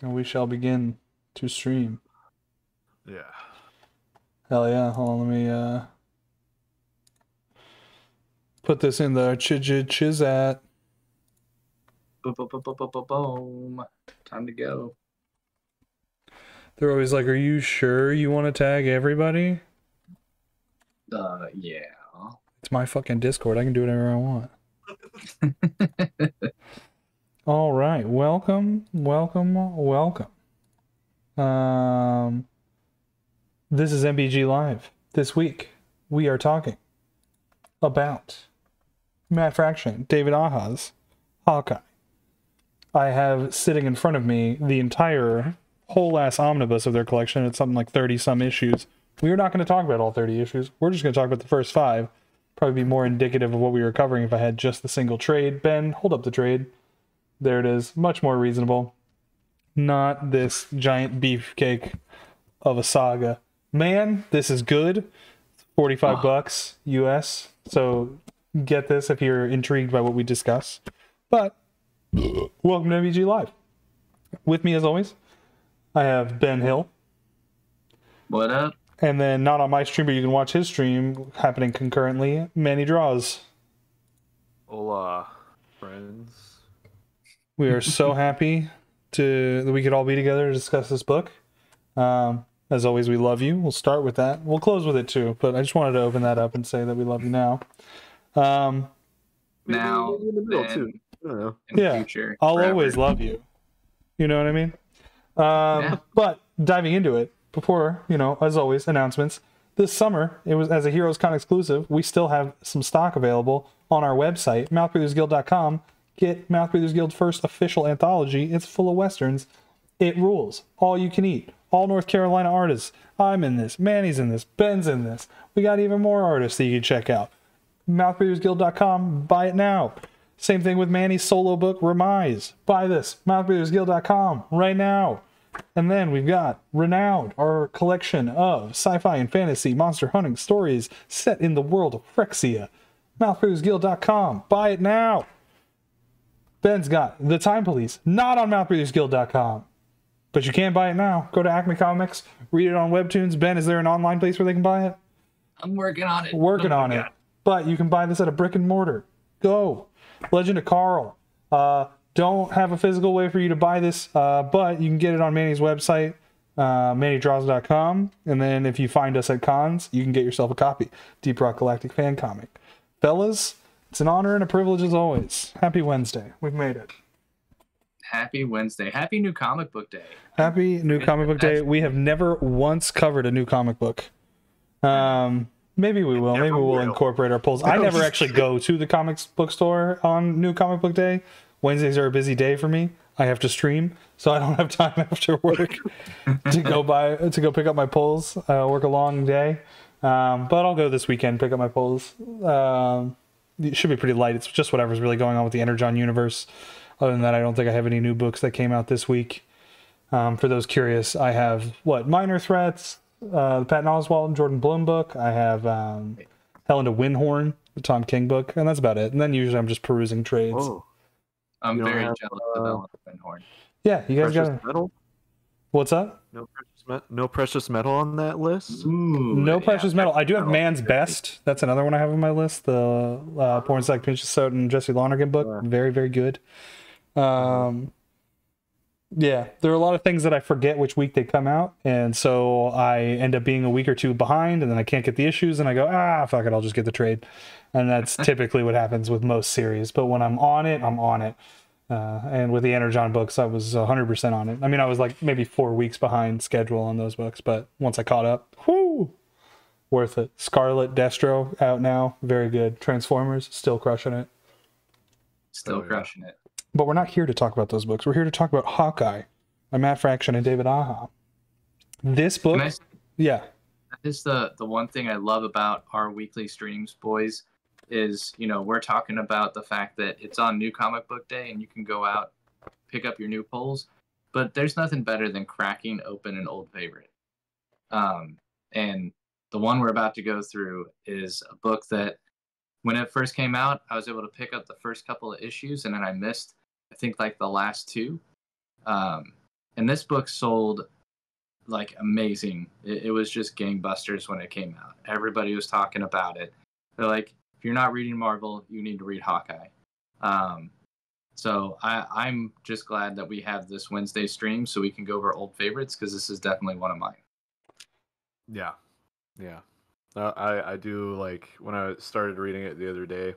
And we shall begin to stream. Yeah. Hell yeah. Hold on, let me put this in the chizat. Boom. Time to go. They're always like, are you sure you want to tag everybody? Yeah. It's my fucking Discord. I can do whatever I want. All right. Welcome. This is MBG Live. This week, we are talking about Matt Fraction, David Aha's HAWKEYE. I have sitting in front of me the entire whole ass omnibus of their collection. It's something like 30 some issues. We are not going to talk about all 30 issues. We're just going to talk about the first 5. Probably be more indicative of what we were covering if I had just the single trade. Ben, hold up the trade. There it is. Much more reasonable. Not this giant beefcake of a saga. Man, this is good. $45 US. So get this if you're intrigued by what we discuss. But welcome to MBG Live. With me as always, I have Ben Hill. What up? And then not on my stream, but you can watch his stream happening concurrently. Manny Draws. Hola, friends. We are so happy that we could all be together to discuss this book. As always, we love you. We'll start with that. We'll close with it too, but I just wanted to open that up and say that we love you now. Now, Maybe in the middle then, too. I don't know. in the Yeah, future, I'll forever. always love you. You know what I mean? Yeah. But diving into it, before, as always, announcements. This summer, it was as a Heroes Con exclusive, we still have some stock available on our website, mouthbreathersguild.com. Get Mouthbreathers Guild first official anthology. It's full of Westerns. It rules. All you can eat. All North Carolina artists. I'm in this. Manny's in this. Ben's in this. We got even more artists that you can check out. Mouthbreathersguild.com. Buy it now. Same thing with Manny's solo book, Remise. Buy this. Mouthbreathersguild.com right now. And then we've got Renowned, our collection of sci-fi and fantasy monster hunting stories set in the world of Phyrexia. Mouthbreathersguild.com. Buy it now. Ben's got The Time Police, not on mouthbreathersguild.com. But you can buy it now. Go to Acme Comics, read it on Webtoons. Ben, is there an online place where they can buy it? I'm working on it. Working on it. But you can buy this at a brick and mortar. Go. Legend of Carl. Don't have a physical way for you to buy this, but you can get it on Manny's website, mannydraws.com. And then if you find us at cons, you can get yourself a copy. Deep Rock Galactic fan comic. Fellas, it's an honor and a privilege as always. Happy Wednesday. We've made it. Happy Wednesday. Happy New Comic Book Day. Happy New Comic Book Day. We have never once covered a new comic book. Maybe we will. Maybe we'll incorporate our polls. I never actually go to the comics bookstore on New Comic Book Day. Wednesdays are a busy day for me. I have to stream, so I don't have time after work to go pick up my polls. Work a long day, but I'll go this weekend pick up my polls. It should be pretty light. It's just whatever's really going on with the Energon universe. Other than that, I don't think I have any new books that came out this week. For those curious, I have Minor Threats, the Patton Oswalt and Jordan Blum book. I have Helen to Windhorn, the Tom King book, and that's about it. And then usually I'm just perusing trades. Whoa. I'm You don't very have, jealous of Ellen Horn. Yeah, you guys Precious got metal? What's up? No precious metal on that list. Ooh, No yeah. precious metal. I do have Man's Best. That's another one I have on my list. The Porn Psych Pinch Soda and Jesse Lonergan book. Yeah. Very, very good. Yeah, there are a lot of things that I forget which week they come out, and so I end up being a week or two behind, and then I can't get the issues, and I go, fuck it, I'll just get the trade. And that's typically what happens with most series. But when I'm on it, I'm on it. And with the Energon books, I was 100% on it. I mean, I was like maybe 4 weeks behind schedule on those books, but once I caught up, whoo, worth it. Scarlet Destro out now, very good. Transformers, still crushing it. Still crushing it. But we're not here to talk about those books. We're here to talk about HAWKEYE by Matt Fraction and David Aha. This book, yeah. That is the one thing I love about our weekly streams, boys, is, we're talking about the fact that it's on New Comic Book Day and you can go out, pick up your new polls, but there's nothing better than cracking open an old favorite. And the one we're about to go through is a book that when it first came out, I was able to pick up the first couple of issues, and then I missed, I think, like the last two. And this book sold like amazing. It was just gangbusters when it came out. Everybody was talking about it. They're like, if you're not reading Marvel, you need to read Hawkeye. So I'm just glad that we have this Wednesday stream so we can go over old favorites, because this is definitely one of mine. Yeah. I do like when I started reading it the other day.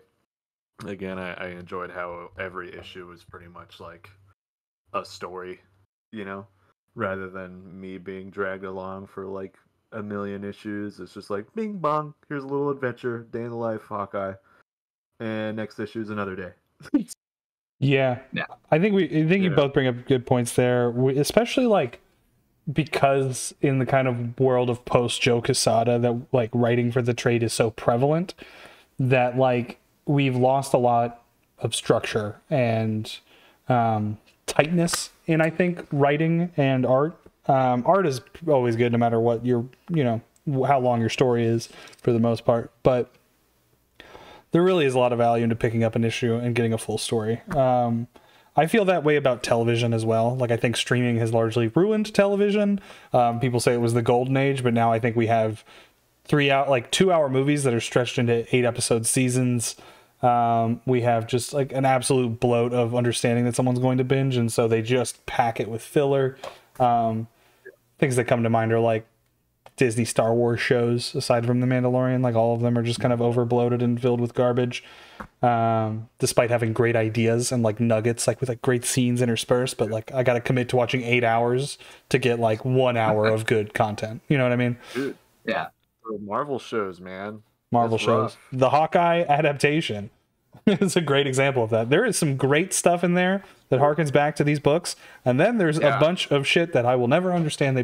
Again, I enjoyed how every issue was pretty much like a story, rather than me being dragged along for like a million issues. It's just like bing bong, here's a little adventure, day in the life, Hawkeye, and next issue is another day. Yeah. I think you both bring up good points there, especially like because in the kind of world of post Joe Quesada that like writing for the trade is so prevalent, that like we've lost a lot of structure and tightness in, I think, writing and art. Art is always good no matter what your, how long your story is for the most part, but there really is a lot of value into picking up an issue and getting a full story. I feel that way about television as well. Like, I think streaming has largely ruined television. People say it was the golden age, but now I think we have 2-hour movies that are stretched into 8-episode seasons. We have just like an absolute bloat of understanding that someone's going to binge, and so they just pack it with filler. Things that come to mind are like Disney Star Wars shows, aside from The Mandalorian. Like, all of them are just kind of over bloated and filled with garbage, despite having great ideas and like nuggets, like with like great scenes interspersed. But like, I gotta commit to watching 8 hours to get like 1 hour of good content. You know what I mean? Dude, Yeah. Marvel shows, man. Marvel shows. Rough. The Hawkeye adaptation is a great example of that. There is some great stuff in there that harkens back to these books, and then there's a bunch of shit that I will never understand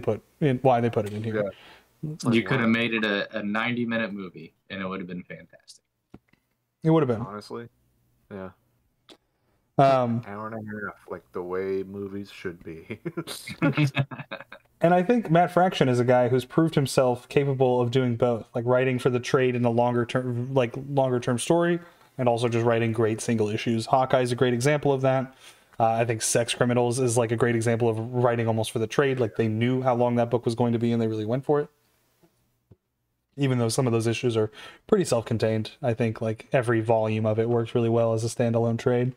why they put it in here. Yeah. You could have made it a 90-minute movie, and it would have been fantastic. It would have been. Honestly. Yeah. Hour and a half, like the way movies should be. And I think Matt Fraction is a guy who's proved himself capable of doing both, like writing for the trade in a longer term story, and also just writing great single issues. Hawkeye is a great example of that. I think Sex Criminals is like a great example of writing almost for the trade. Like, they knew how long that book was going to be, and they really went for it. Even though some of those issues are pretty self-contained, I think like every volume of it works really well as a standalone trade.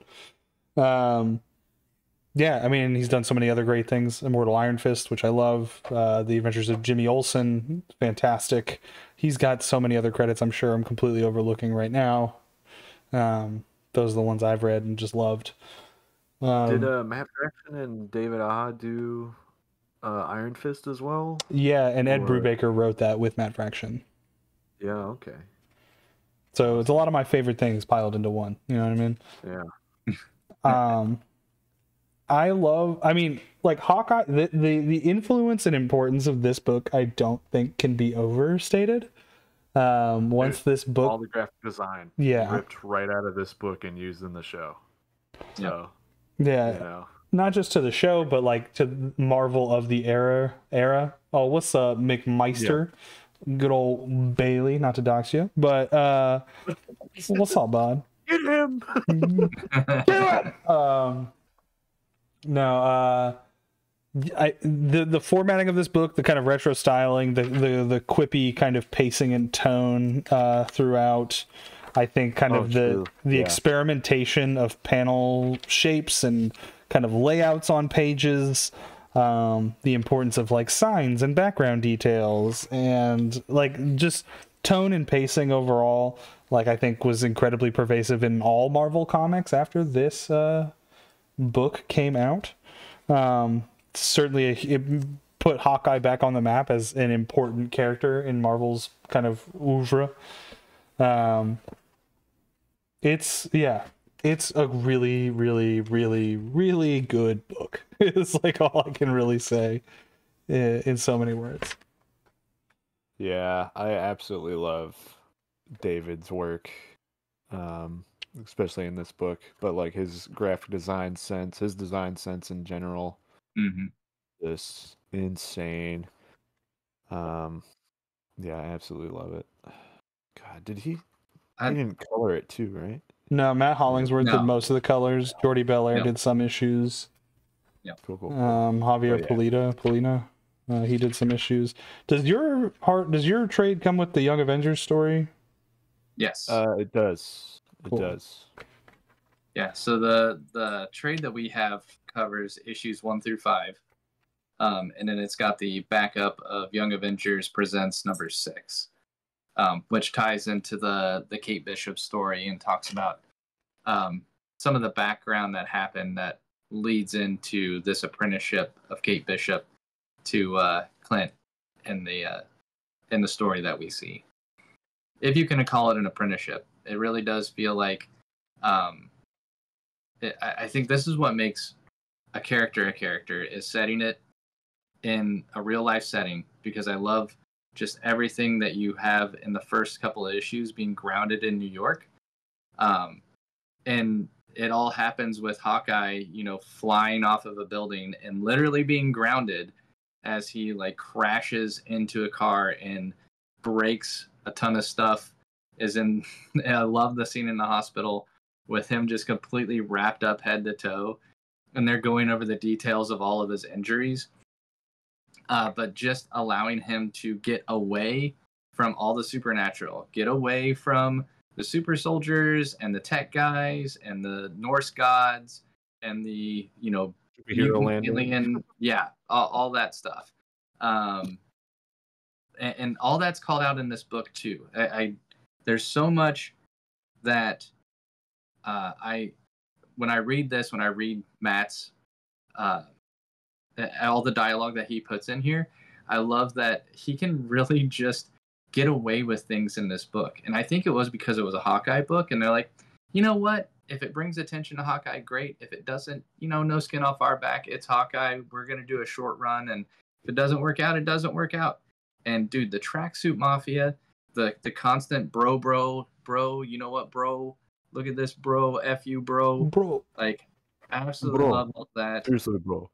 Yeah, I mean, he's done so many other great things. Immortal Iron Fist, which I love. The Adventures of Jimmy Olsen, fantastic. He's got so many other credits I'm sure I'm completely overlooking right now. Those are the ones I've read and just loved. Did Matt Fraction and David Aja do Iron Fist as well? Yeah, and Ed Brubaker wrote that with Matt Fraction. Yeah, okay. So it's a lot of my favorite things piled into one. You know what I mean? Yeah. I mean, like Hawkeye, the influence and importance of this book, I don't think can be overstated. Once this book, all the graphic design, ripped right out of this book and used in the show. So, not just to the show, but like to Marvel of the era. Oh, what's McMeister? Yeah. Good old Bailey, not to dox you, but what's up, bud? Get him! Get him! No, the formatting of this book, the kind of retro styling, the quippy kind of pacing and tone throughout, I think kind of the experimentation of panel shapes and kind of layouts on pages, the importance of like signs and background details, and like just tone and pacing overall, like I think was incredibly pervasive in all Marvel comics after this book came out. Certainly it put Hawkeye back on the map as an important character in Marvel's kind of oeuvre. It's a really, really, really, really good book. It's like all I can really say in so many words. Yeah, I absolutely love David's work. Especially in this book, but like his graphic design sense, his design sense in general, just insane. Yeah, I absolutely love it. God, he didn't color it too, right? No, Matt Hollingsworth did most of the colors. Jordy Belair did some issues. Cool, cool. Javier yeah. Polina, he did some issues. Does your trade come with the Young Avengers story? Yes. It does. Cool. It does. Yeah, so the trade that we have covers issues 1 through 5, and then it's got the backup of Young Avengers Presents number 6, which ties into the Kate Bishop story and talks about some of the background that happened that leads into this apprenticeship of Kate Bishop to Clint in the story that we see. If you can call it an apprenticeship, it really does feel like. I think this is what makes a character is setting it in a real life setting, because I love just everything that you have in the first couple of issues being grounded in New York. And it all happens with Hawkeye, flying off of a building and literally being grounded as he like crashes into a car and breaks a ton of stuff. I love the scene in the hospital with him just completely wrapped up head to toe, and they're going over the details of all of his injuries. But just allowing him to get away from all the supernatural, get away from the super soldiers and the tech guys and the Norse gods and the, mutant alien, all that stuff. And all that's called out in this book too. There's so much that when I read Matt's all the dialogue that he puts in here, I love that he can really just get away with things in this book. And I think it was because it was a Hawkeye book, and they're like, you know what? If it brings attention to Hawkeye, great. If it doesn't, no skin off our back. It's Hawkeye. We're gonna do a short run, and if it doesn't work out, it doesn't work out. And dude, the tracksuit mafia, the constant bro, you know what, bro? Look at this, bro. F you, bro. Like, I absolutely love all that. Seriously, bro.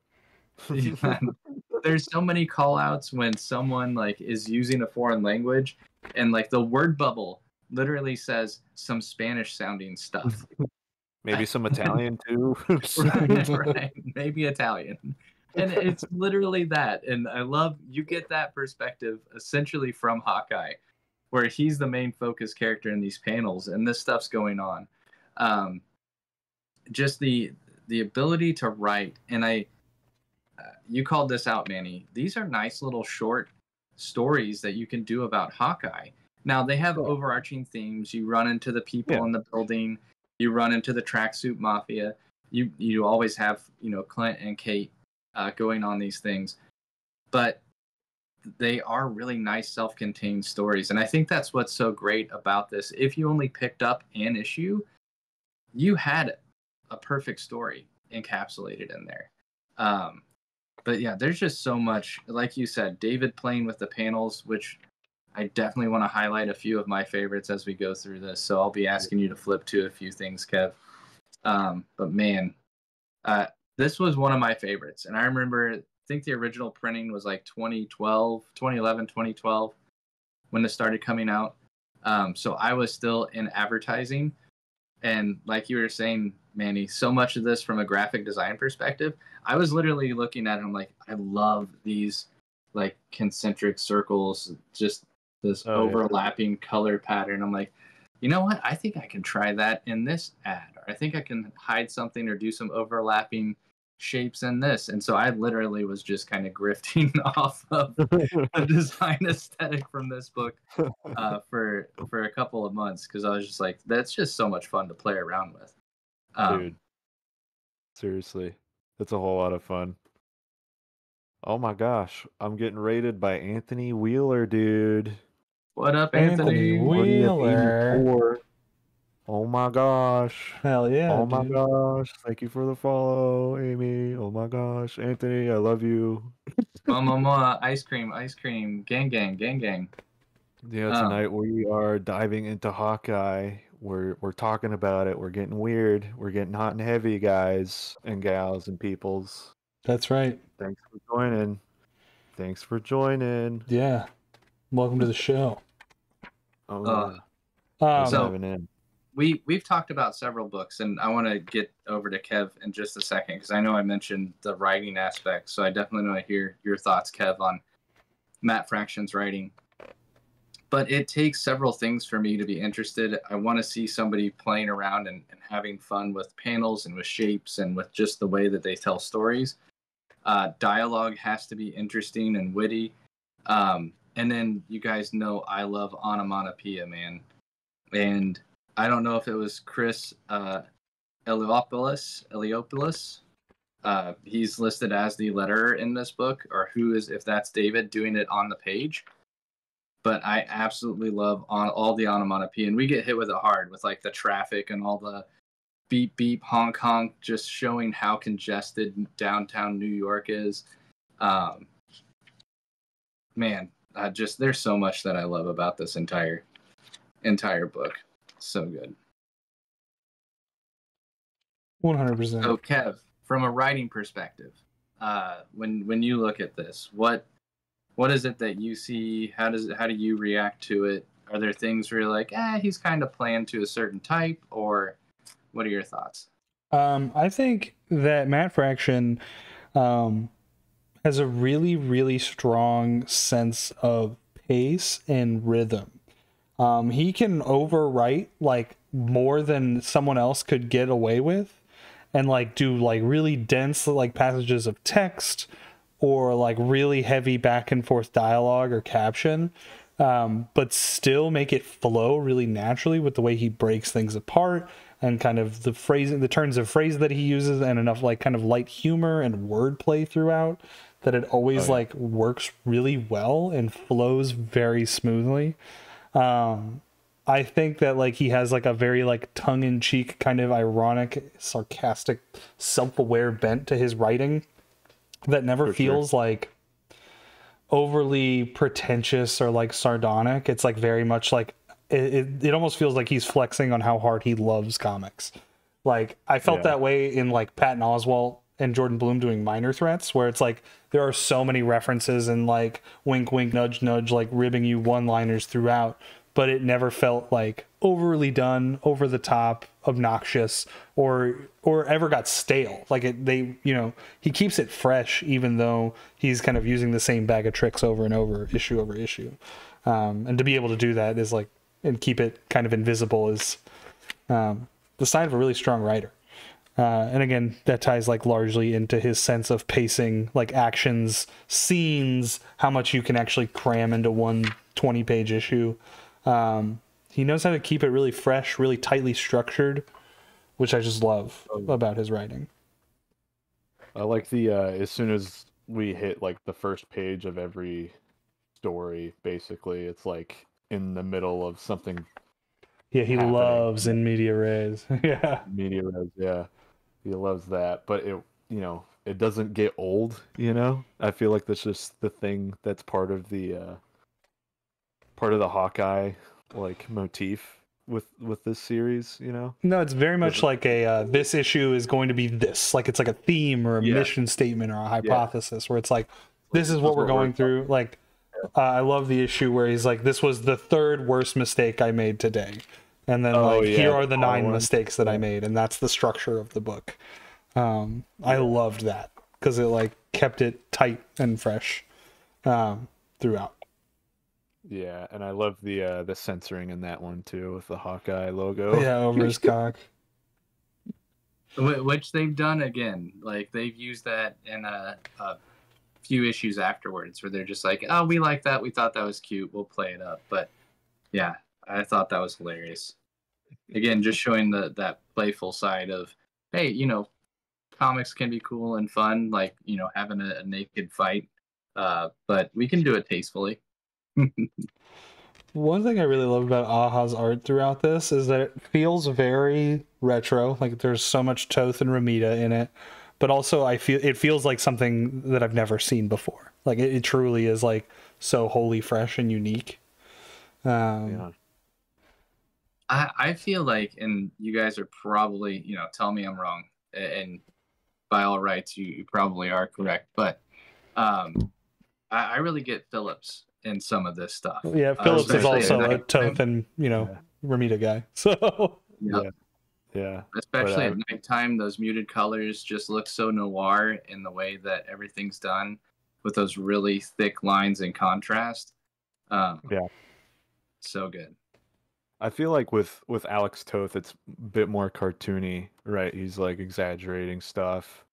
There's so many call outs when someone like is using a foreign language, and like the word bubble literally says some Spanish sounding stuff. Maybe some Italian too. right. Maybe Italian. And it's literally that. And I love you get that perspective essentially from Hawkeye, where he's the main focus character in these panels, and this stuff's going on. Just the ability to write, and you called this out, Manny. These are nice little short stories that you can do about Hawkeye. Now they have overarching themes. You run into the people in the building. You run into the tracksuit mafia. You always have Clint and Kate going on these things, but they are really nice self-contained stories. And I think that's what's so great about this. If you only picked up an issue, you had a perfect story encapsulated in there. But yeah, there's just so much, like you said, David playing with the panels, which I definitely want to highlight a few of my favorites as we go through this. So I'll be asking you to flip to a few things, Kev. But man, this was one of my favorites. And I remember, I think the original printing was like 2011, 2012, when this started coming out. So I was still in advertising. And like you were saying, Manny, so much of this from a graphic design perspective, I was literally looking at it, I'm like, I love these like concentric circles, just this overlapping color pattern. I'm like, you know what? I think I can try that in this ad, or I think I can hide something or do some overlapping shapes in this. And so I literally was just kind of grifting off of the design aesthetic from this book for a couple of months, because I was just like, that's just so much fun to play around with. Dude, seriously, that's a whole lot of fun. Oh my gosh, I'm getting rated by Anthony Wheeler, dude. What up, Anthony? Wheeler. Oh my gosh. Hell yeah. Oh my dude. gosh. Thank you for the follow, Amy. Oh my gosh. Anthony, I love you. Mama, ice cream, gang. Yeah, tonight we are diving into Hawkeye. We're talking about it. We're getting weird. We're getting hot and heavy, guys and gals and peoples. That's right. Thanks for joining. Yeah. Welcome to the show. Oh yeah. So diving in. we've talked about several books, and I want to get over to Kev in just a second because I know I mentioned the writing aspect, so I definitely want to hear your thoughts, Kev, on Matt Fraction's writing. But it takes several things for me to be interested. I want to see somebody playing around and having fun with panels and with shapes and with just the way that they tell stories. Dialogue has to be interesting and witty. And then you guys know I love onomatopoeia, man. And I don't know if it was Chris Eliopoulos. He's listed as the letterer in this book, or if that's David doing it on the page. But I absolutely love all the onomatopoeia, and we get hit with it hard with like the traffic and all the beep beep honk honk, just showing how congested downtown New York is. Man, there's so much that I love about this entire book. So good. 100%. So Kev, from a writing perspective, when you look at this, what is it that you see? How do you react to it? Are there things where you're like, he's kind of playing to a certain type, or what are your thoughts? I think that Matt Fraction has a really, really strong sense of pace and rhythm. He can overwrite like more than someone else could get away with, and like do like really dense like passages of text or like really heavy back and forth dialogue or caption, but still make it flow really naturally with the way he breaks things apart and kind of the phrasing, the turns of phrase that he uses, and enough like kind of light humor and wordplay throughout that it always like works really well and flows very smoothly. I think that like he has like a very like tongue-in-cheek kind of ironic, sarcastic, self-aware bent to his writing that never feels like overly pretentious or like sardonic. It's like very much like it almost feels like he's flexing on how hard he loves comics. Like I felt that way in like Patton Oswalt and Jordan Bloom doing Minor Threats, where it's like there are so many references and like wink wink nudge nudge like ribbing you one-liners throughout, but it never felt like overly done, over the top, obnoxious, or ever got stale. Like he keeps it fresh, even though he's kind of using the same bag of tricks over and over, issue over issue. And to be able to do that is like, and keep it kind of invisible is the sign of a really strong writer. And again, that ties like largely into his sense of pacing, like actions, scenes, how much you can actually cram into one 20-page issue. He knows how to keep it really fresh, really tightly structured, which I just love about his writing. I like the as soon as we hit like the first page of every story, basically it's like in the middle of something. Yeah, he happening. loves in media res. Yeah, media res. Yeah, he loves that, but it doesn't get old. I feel like that's just the thing that's part of the Hawkeye like motif with this series. No, it's very much like a this issue is going to be this. Like it's like a theme or a mission statement or a hypothesis where it's like this is what we're going through. Like I love the issue where he's like, this was the third worst mistake I made today. And then here are the 9 mistakes that I made. And that's the structure of the book. I loved that because it like kept it tight and fresh throughout. Yeah, and I love the censoring in that one too with the Hawkeye logo. Yeah, over his cock. Which they've done again. Like they've used that in a few issues afterwards where they're just like, oh, we like that. We thought that was cute. We'll play it up. But yeah, I thought that was hilarious. Again, just showing that playful side of, hey, comics can be cool and fun, like, having a naked fight. But we can do it tastefully. One thing I really love about Aha's art throughout this is that it feels very retro. Like there's so much Toth and Ramita in it, but also it feels like something that I've never seen before. Like it truly is like so wholly fresh and unique. I feel like, and you guys are probably, tell me I'm wrong, and by all rights, you probably are correct, but I really get Phillips in some of this stuff. Yeah, Phillips is also a Toth and Ramita guy. So Yep. Yeah. Especially at nighttime, those muted colors just look so noir in the way that everything's done with those really thick lines and contrast. Yeah. So good. I feel like with Alex Toth, it's a bit more cartoony, right? He's like exaggerating stuff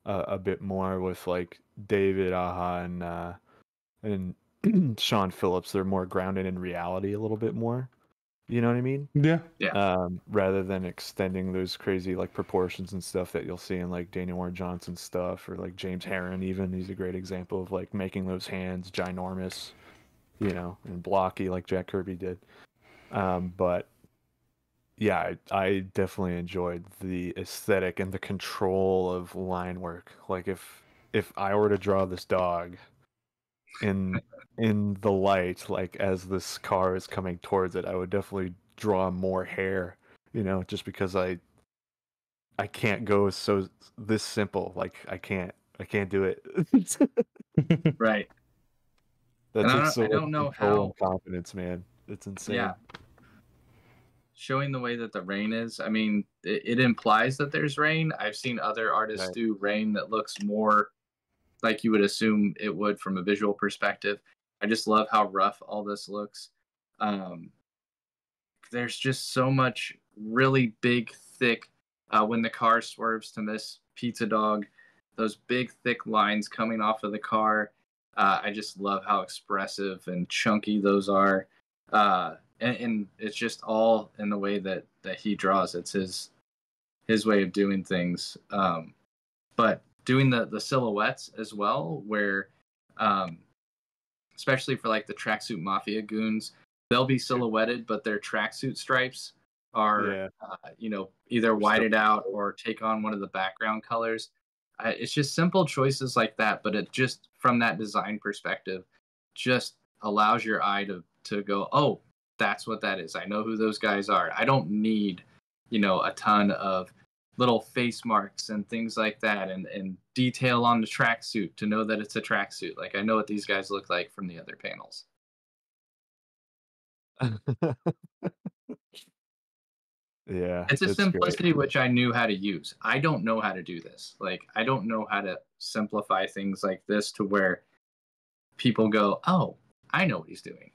a bit more. With like David Aha and Sean Phillips, they're more grounded in reality a little bit more. You know what I mean? Yeah. Rather than extending those crazy like proportions and stuff that you'll see in like Daniel Warren Johnson stuff, or like James Herron. Even he's a great example of like making those hands ginormous, and blocky like Jack Kirby did. But yeah, I definitely enjoyed the aesthetic and the control of line work. Like if I were to draw this dog in the light, like as this car is coming towards it, I would definitely draw more hair, just because I can't go so this simple. Like I can't do it. Right. That And takes so I don't much know control how. and confidence, man. It's insane. Yeah. Showing the way that the rain is. I mean, it implies that there's rain. I've seen other artists Right. do rain that looks more like you would assume it would from a visual perspective. I just love how rough all this looks. There's just so much really big, thick, when the car swerves to miss Pizza Dog, those big, thick lines coming off of the car. I just love how expressive and chunky those are. And it's just all in the way that he draws. It's his way of doing things. But doing the silhouettes as well, where especially for like the tracksuit mafia goons, they'll be silhouetted, but their tracksuit stripes are either whited out or take on one of the background colors. It's just simple choices like that, but it just, from that design perspective, just allows your eye to go, oh, that's what that is. I know who those guys are. I don't need, a ton of little face marks and things like that and detail on the tracksuit to know that it's a tracksuit. Like, I know what these guys look like from the other panels. Yeah, It's a it's simplicity great. which I knew how to use. I don't know how to do this. Like, I don't know how to simplify things like this to where people go, oh, I know what he's doing.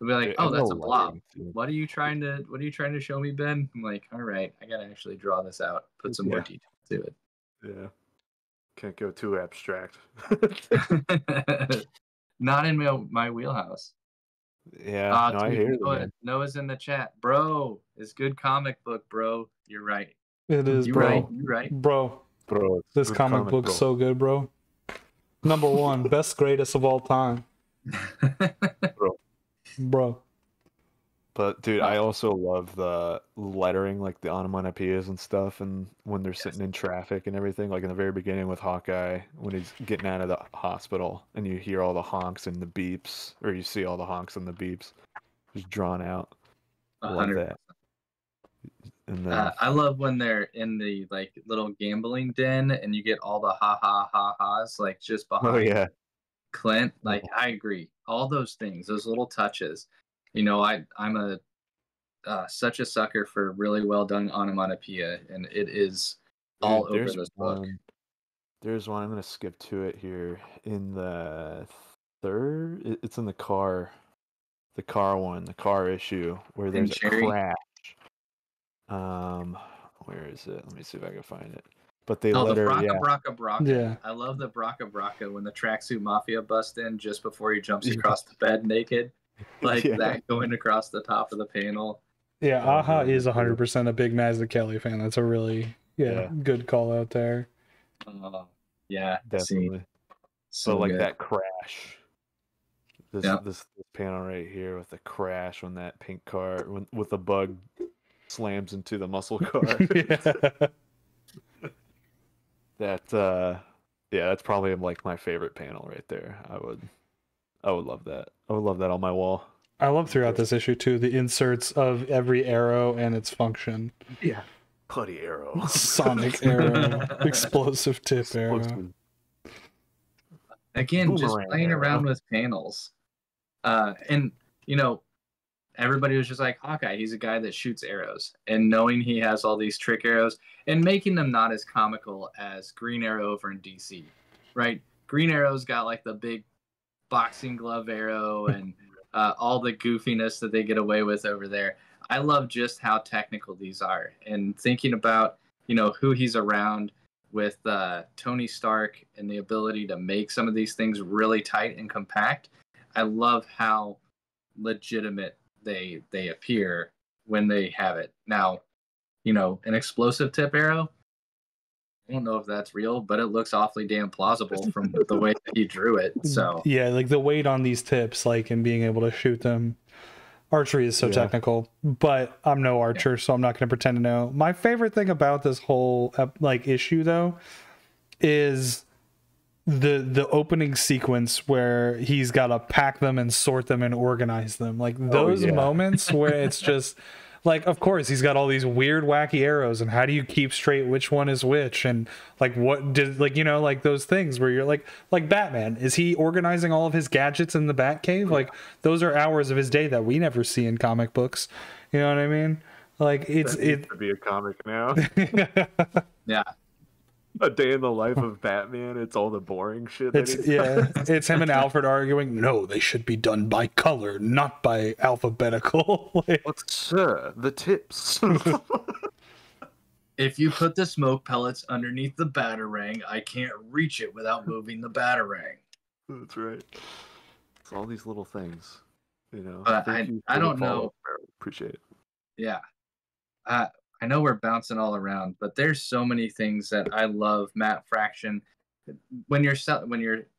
They'll be like, oh, that's a blob. What are you trying to show me, Ben? I'm like, all right, I gotta actually draw this out, put some more detail to it. Yeah. Can't go too abstract. Not in my wheelhouse. Yeah, no, I hear you, man. Noah's in the chat. Bro, it's good comic book, bro. You're right. It is, You're bro. right. Bro. This comic book's so good, bro. Number one, best, greatest of all time. Bro. But dude, I also love the lettering, like the onomatopoeias and stuff, and when they're sitting in traffic and everything, like in the very beginning with Hawkeye, when he's getting out of the hospital and you hear all the honks and the beeps, or you see all the honks and the beeps just drawn out. Love that. And then I love when they're in the like little gambling den and you get all the ha-ha's like just behind Clint. Like, I agree. All those things, those little touches. I'm such a sucker for really well done onomatopoeia, and it is all over this book. There's one, I'm gonna skip to it here. In the third, it's in the car one, the car issue, where there's a crash. Where is it? Let me see if I can find it. But they let her, Braka. Yeah. I love the Braka when the tracksuit mafia busts in just before he jumps across the bed naked. Like that going across the top of the panel. Yeah, Aha is 100% a big Mazzucchelli fan. That's a really good call out there. Yeah, definitely. So like good. That crash. This panel right here with the crash when that pink car with the bug slams into the muscle car. That's probably like my favorite panel right there. I would love that. I would love that on my wall. I love throughout this issue too the inserts of every arrow and its function. Yeah. Bloody arrow. Sonic arrow. Explosive tip arrow. Again, just playing around with panels. And everybody was just like, Hawkeye, he's a guy that shoots arrows. And knowing he has all these trick arrows and making them not as comical as Green Arrow over in DC, right? Green Arrow's got like the big boxing glove arrow and all the goofiness that they get away with over there. I love just how technical these are, and thinking about, you know, who he's around with Tony Stark and the ability to make some of these things really tight and compact. I love how legitimate they appear when they have it. Now, you know, an explosive tip arrow, I don't know if that's real, but it looks awfully damn plausible from the way that he drew it. So yeah, like the weight on these tips, like, and being able to shoot them. Archery is so technical, but I'm no archer, so I'm not going to pretend to know. My favorite thing about this whole like issue, though, is the opening sequence where he's got to pack them and sort them and organize them. Like those moments where it's just like, of course, he's got all these weird, wacky arrows, and how do you keep straight which one is which? And like, what did, like, you know, like those things where you're like Batman, is he organizing all of his gadgets in the Batcave? Like, those are hours of his day that we never see in comic books. You know what I mean? Like, it to be a comic now. yeah. A day in the life of Batman. It's all the boring shit. It's him and Alfred arguing. No, they should be done by color, not by alphabetical. But sir, the tips. If you put the smoke pellets underneath the batarang, I can't reach it without moving the batarang. That's right. It's all these little things, you know. But I don't know. Appreciate it. Yeah. I know we're bouncing all around, but there's so many things that I love. Matt Fraction, when you're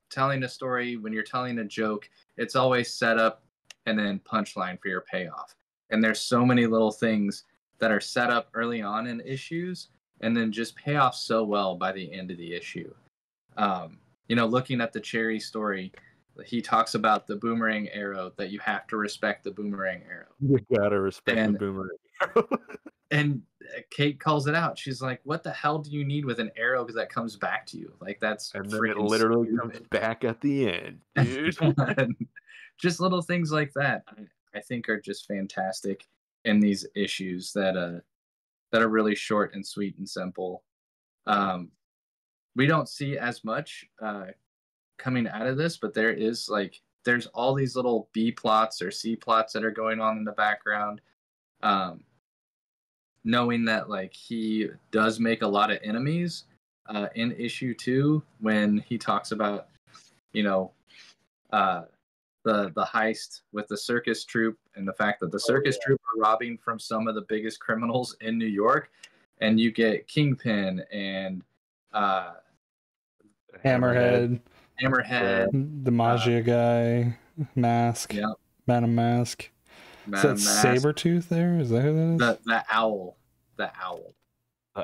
telling a story, when you're telling a joke, it's always set up and then punchline for your payoff. And there's so many little things that are set up early on in issues and then just pay off so well by the end of the issue. You know, looking at the Cherry story, he talks about the boomerang arrow, that you have to respect the boomerang arrow. You gotta respect the boomerang arrow. And Kate calls it out. She's like, what the hell do you need with an arrow because that comes back to you? Like, that's and then it literally comes back at the end, dude. Just little things like that I think are just fantastic in these issues that are really short and sweet and simple. We don't see as much coming out of this, but there's all these little B plots or C plots that are going on in the background. Knowing that, like, he does make a lot of enemies in issue 2 when he talks about, you know, the heist with the circus troupe and the fact that the circus troupe are robbing from some of the biggest criminals in New York, and you get Kingpin and Hammerhead, the Magia guy, Mask, Madam Mask. Is that Sabretooth there? Is that who that is? The owl. The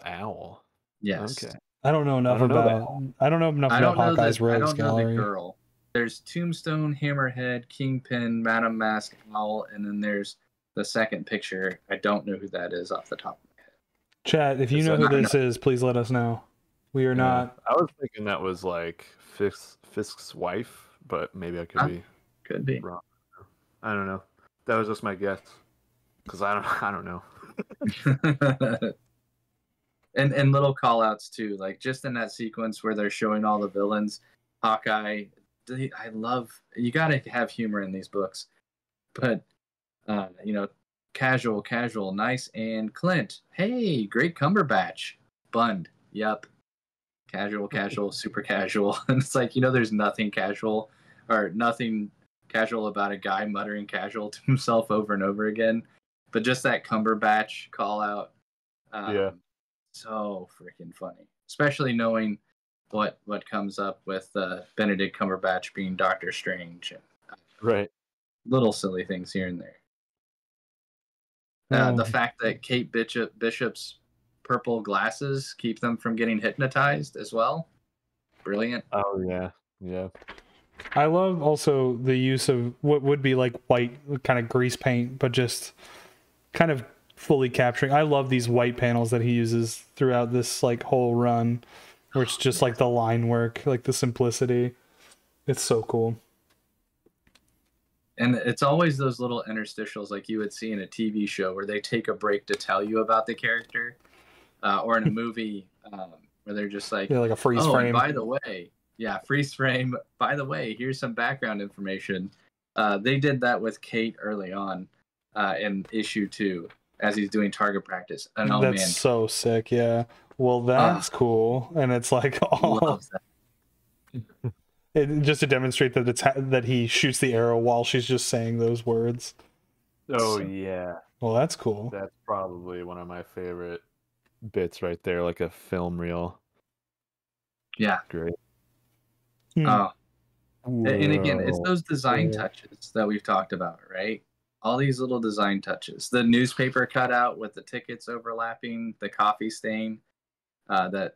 owl? Yes. Okay. I don't know enough about Hawkeye's Rogues Gallery. The girl. There's Tombstone, Hammerhead, Kingpin, Madam Mask, Owl, and then there's the second picture. I don't know who that is off the top of my head. Chat, if you know who this is, please let us know. We are not. I was thinking that was like Fisk's wife, but maybe I could be wrong. I don't know. That was just my guess, because I don't know. and little call outs too, like just in that sequence where they're showing all the villains. Hawkeye, I love, you gotta have humor in these books, but you know, casual, nice, and Clint, hey, great Cumberbatch. Bund, yup. Casual, super casual. And it's like, you know, there's nothing casual or nothing casual about a guy muttering casual to himself over and over again, but just that Cumberbatch call out, so freaking funny, especially knowing what comes up with Benedict Cumberbatch being Doctor Strange, and right, little silly things here and there. The fact that Kate Bishop's purple glasses keep them from getting hypnotized as well, brilliant. Oh yeah. I love also the use of what would be like white kind of grease paint, but just kind of fully capturing. I love these white panels that he uses throughout this like whole run, where it's just like the line work, like the simplicity. It's so cool. And it's always those little interstitials like you would see in a TV show where they take a break to tell you about the character, or in a movie where they're just like, Yeah, like a freeze oh, and frame. by the way, yeah, freeze frame. By the way, here's some background information. They did that with Kate early on in issue 2 as he's doing target practice. And oh That's man, so sick. Yeah. Well, that's cool. And it's like, oh, loves that. just to demonstrate that that he shoots the arrow while she's just saying those words. Oh So- yeah, Well, that's cool. that's probably one of my favorite bits right there, like a film reel. Yeah. Great. Hmm. Oh, and again, it's Whoa. those design touches that we've talked about, right? All these little design touches. The newspaper cutout with the tickets overlapping, the coffee stain that,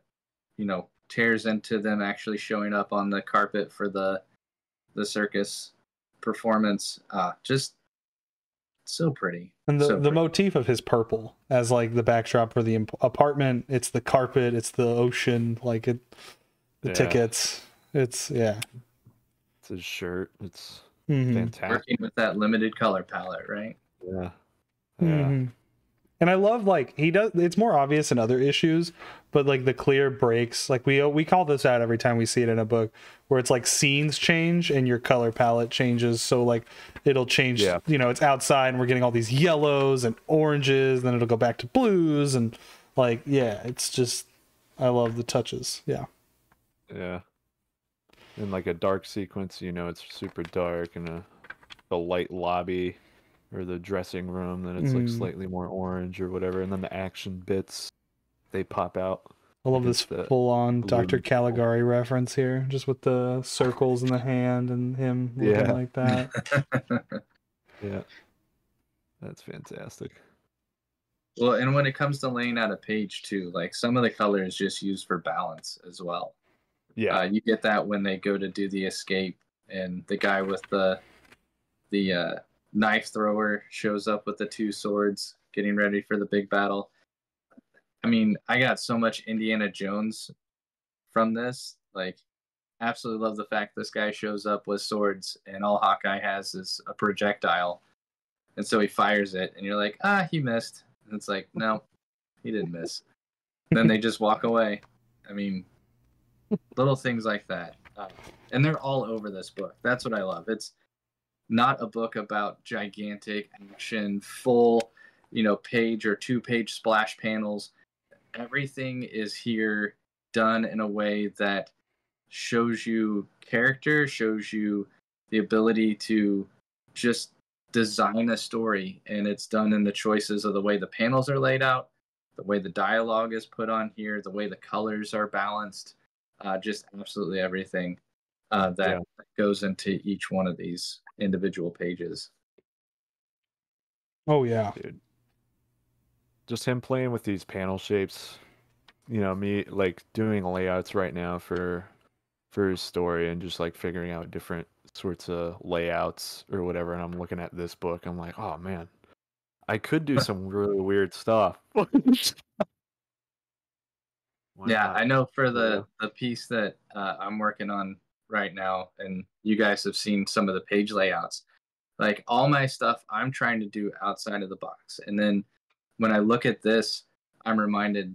tears into them actually showing up on the carpet for the circus performance. Just so pretty. And So the pretty. motif of his purple as like the backdrop for the apartment, it's the carpet, it's the ocean, like the Yeah. tickets. It's It's his shirt. It's Mhm. fantastic. Working with that limited color palette, right? Yeah. Yeah. Mhm. And I love like he does. It's more obvious in other issues, but like the clear breaks, like we call this out every time we see it in a book, where it's like scenes change and your color palette changes. So like it'll change. Yeah. It's outside and we're getting all these yellows and oranges. Then it'll go back to blues and like it's just I love the touches. Yeah. Yeah. In like a dark sequence, it's super dark, and a light lobby or the dressing room, then it's like slightly more orange or whatever, and then the action bits, they pop out. I love this full-on blue. Dr. Caligari reference here, just with the circles in the hand and him looking Yeah. like that. Yeah. That's fantastic. Well, and when it comes to laying out a page too, like some of the color is just used for balance as well. Yeah. You get that when they go to do the escape, and the guy with the knife thrower shows up with the 2 swords, getting ready for the big battle. I mean, I got so much Indiana Jones from this. Like, absolutely love the fact this guy shows up with swords, and all Hawkeye has is a projectile, and so he fires it, and you're like, he missed. And it's like, no, he didn't miss. Then they just walk away. I mean, little things like that. And they're all over this book. That's what I love. It's not a book about gigantic action, full, page or 2-page splash panels. Everything is here done in a way that shows you character, shows you the ability to just design a story. And it's done in the choices of the way the panels are laid out, the way the dialogue is put on here, the way the colors are balanced, just absolutely everything that goes into each one of these individual pages. Oh yeah. Dude. Just him playing with these panel shapes, me like doing layouts right now for his story, and just like figuring out different sorts of layouts or whatever, and I'm looking at this book, I'm like, oh man, I could do some really weird stuff. Yeah, I know for the piece that I'm working on right now, and you guys have seen some of the page layouts, like all my stuff I'm trying to do outside of the box. And then when I look at this, I'm reminded,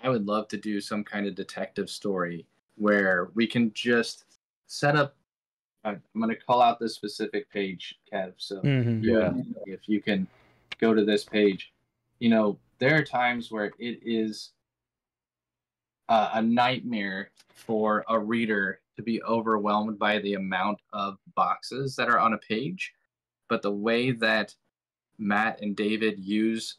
I would love to do some kind of detective story where we can just set up. I'm going to call out this specific page, Kev. So if you can go to this page, there are times where it is a nightmare for a reader to be overwhelmed by the amount of boxes that are on a page. But the way that Matt and David use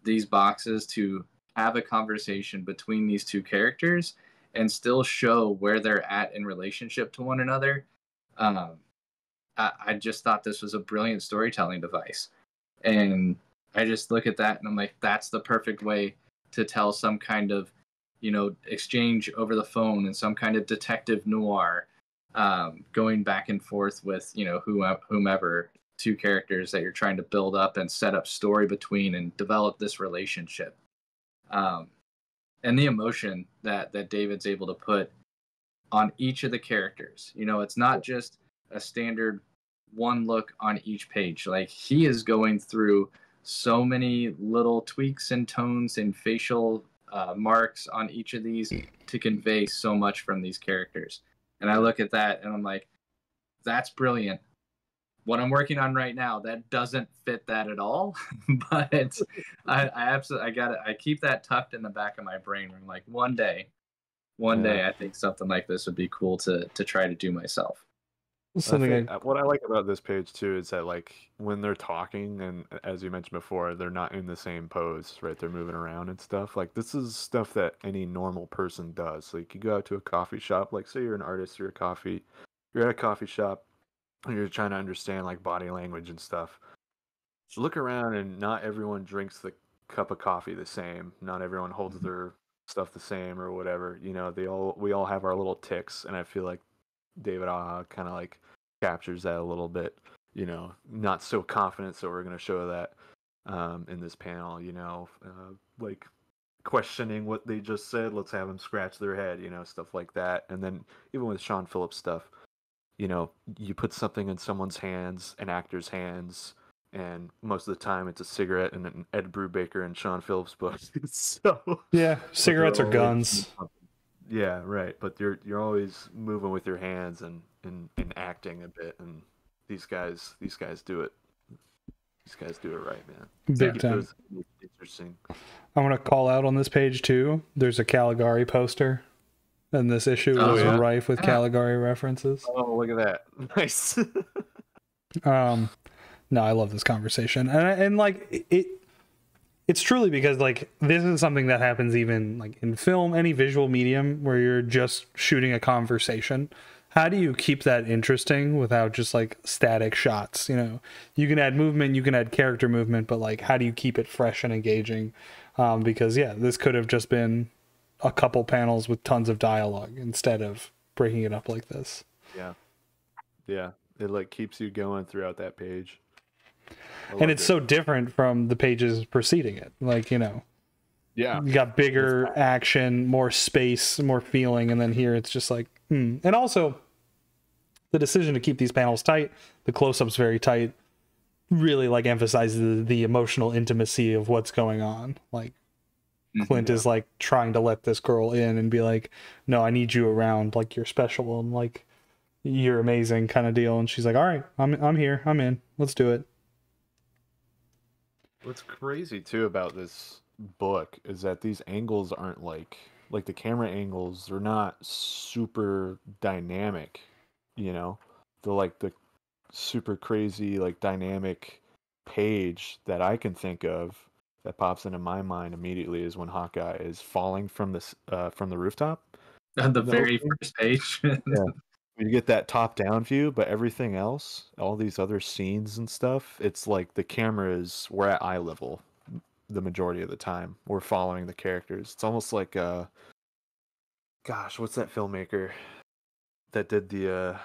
these boxes to have a conversation between these 2 characters and still show where they're at in relationship to one another, I just thought this was a brilliant storytelling device. And I just look at that and I'm like, that's the perfect way to tell some kind of exchange over the phone, and some kind of detective noir, going back and forth with whomever, 2 characters that you're trying to build up and set up story between and develop this relationship, and the emotion that David's able to put on each of the characters. It's not just a standard one look on each page. Like, he is going through so many little tweaks and tones and facial marks on each of these to convey so much from these characters. And I look at that and I'm like, that's brilliant. What I'm working on right now, that doesn't fit that at all. But I absolutely, I keep that tucked in the back of my brain. I'm like, one day, I think something like this would be cool to try to do myself. What I like about this page too is that, like, when they're talking, and as you mentioned before, they're not in the same pose, right? They're moving around and stuff. Like, this is stuff that any normal person does. Like, you go out to a coffee shop, like, say you're an artist, you're at a coffee shop, and you're trying to understand, like, body language and stuff. Look around, and not everyone drinks the cup of coffee the same. Not everyone holds their stuff the same or whatever. You know, we all have our little ticks, and I feel like David Aha kind of like captures that a little bit, you know, not so confident, so we're going to show that in this panel, you know, like questioning what they just said, let's have them scratch their head, you know, stuff like that. And then even with Sean Phillips stuff, you know, you put something in someone's hands, an actor's hands, and most of the time it's a cigarette in an Ed Brubaker and Sean Phillips book. So yeah, cigarettes or guns. Yeah, right. But you're always moving with your hands and acting a bit, and these guys do it. These guys do it right, man. Big time. Interesting. I'm gonna call out on this page too. There's a Caligari poster, and this issue is rife with Caligari references. Oh, look at that! Nice. No, I love this conversation, and like it's truly because, like, this is something that happens even like in film, any visual medium where you're just shooting a conversation. How do you keep that interesting without just like static shots? You know, you can add movement, you can add character movement, but like, how do you keep it fresh and engaging? Because this could have just been a couple panels with tons of dialogue instead of breaking it up like this. Yeah, it like keeps you going throughout that page. And it's so different from the pages preceding it. Like, you know, you got bigger action, more space, more feeling, and then here it's just like, And also, the decision to keep these panels tight, the close-ups very tight, really like emphasizes the emotional intimacy of what's going on. Like, Clint is like trying to let this girl in and be like, no, I need you around, like, you're special and like you're amazing kind of deal. And she's like, all right, I'm here, I'm in, let's do it. What's crazy too about this book is that these angles aren't like the camera angles, they're not super dynamic, you know. They're like the super crazy, like, dynamic page that I can think of that pops into my mind immediately is when Hawkeye is falling from the rooftop. The very first page. Yeah. You get that top-down view, but everything else, all these other scenes and stuff, it's like the camera we're at eye level the majority of the time. We're following the characters. It's almost like, gosh, what's that filmmaker that did the,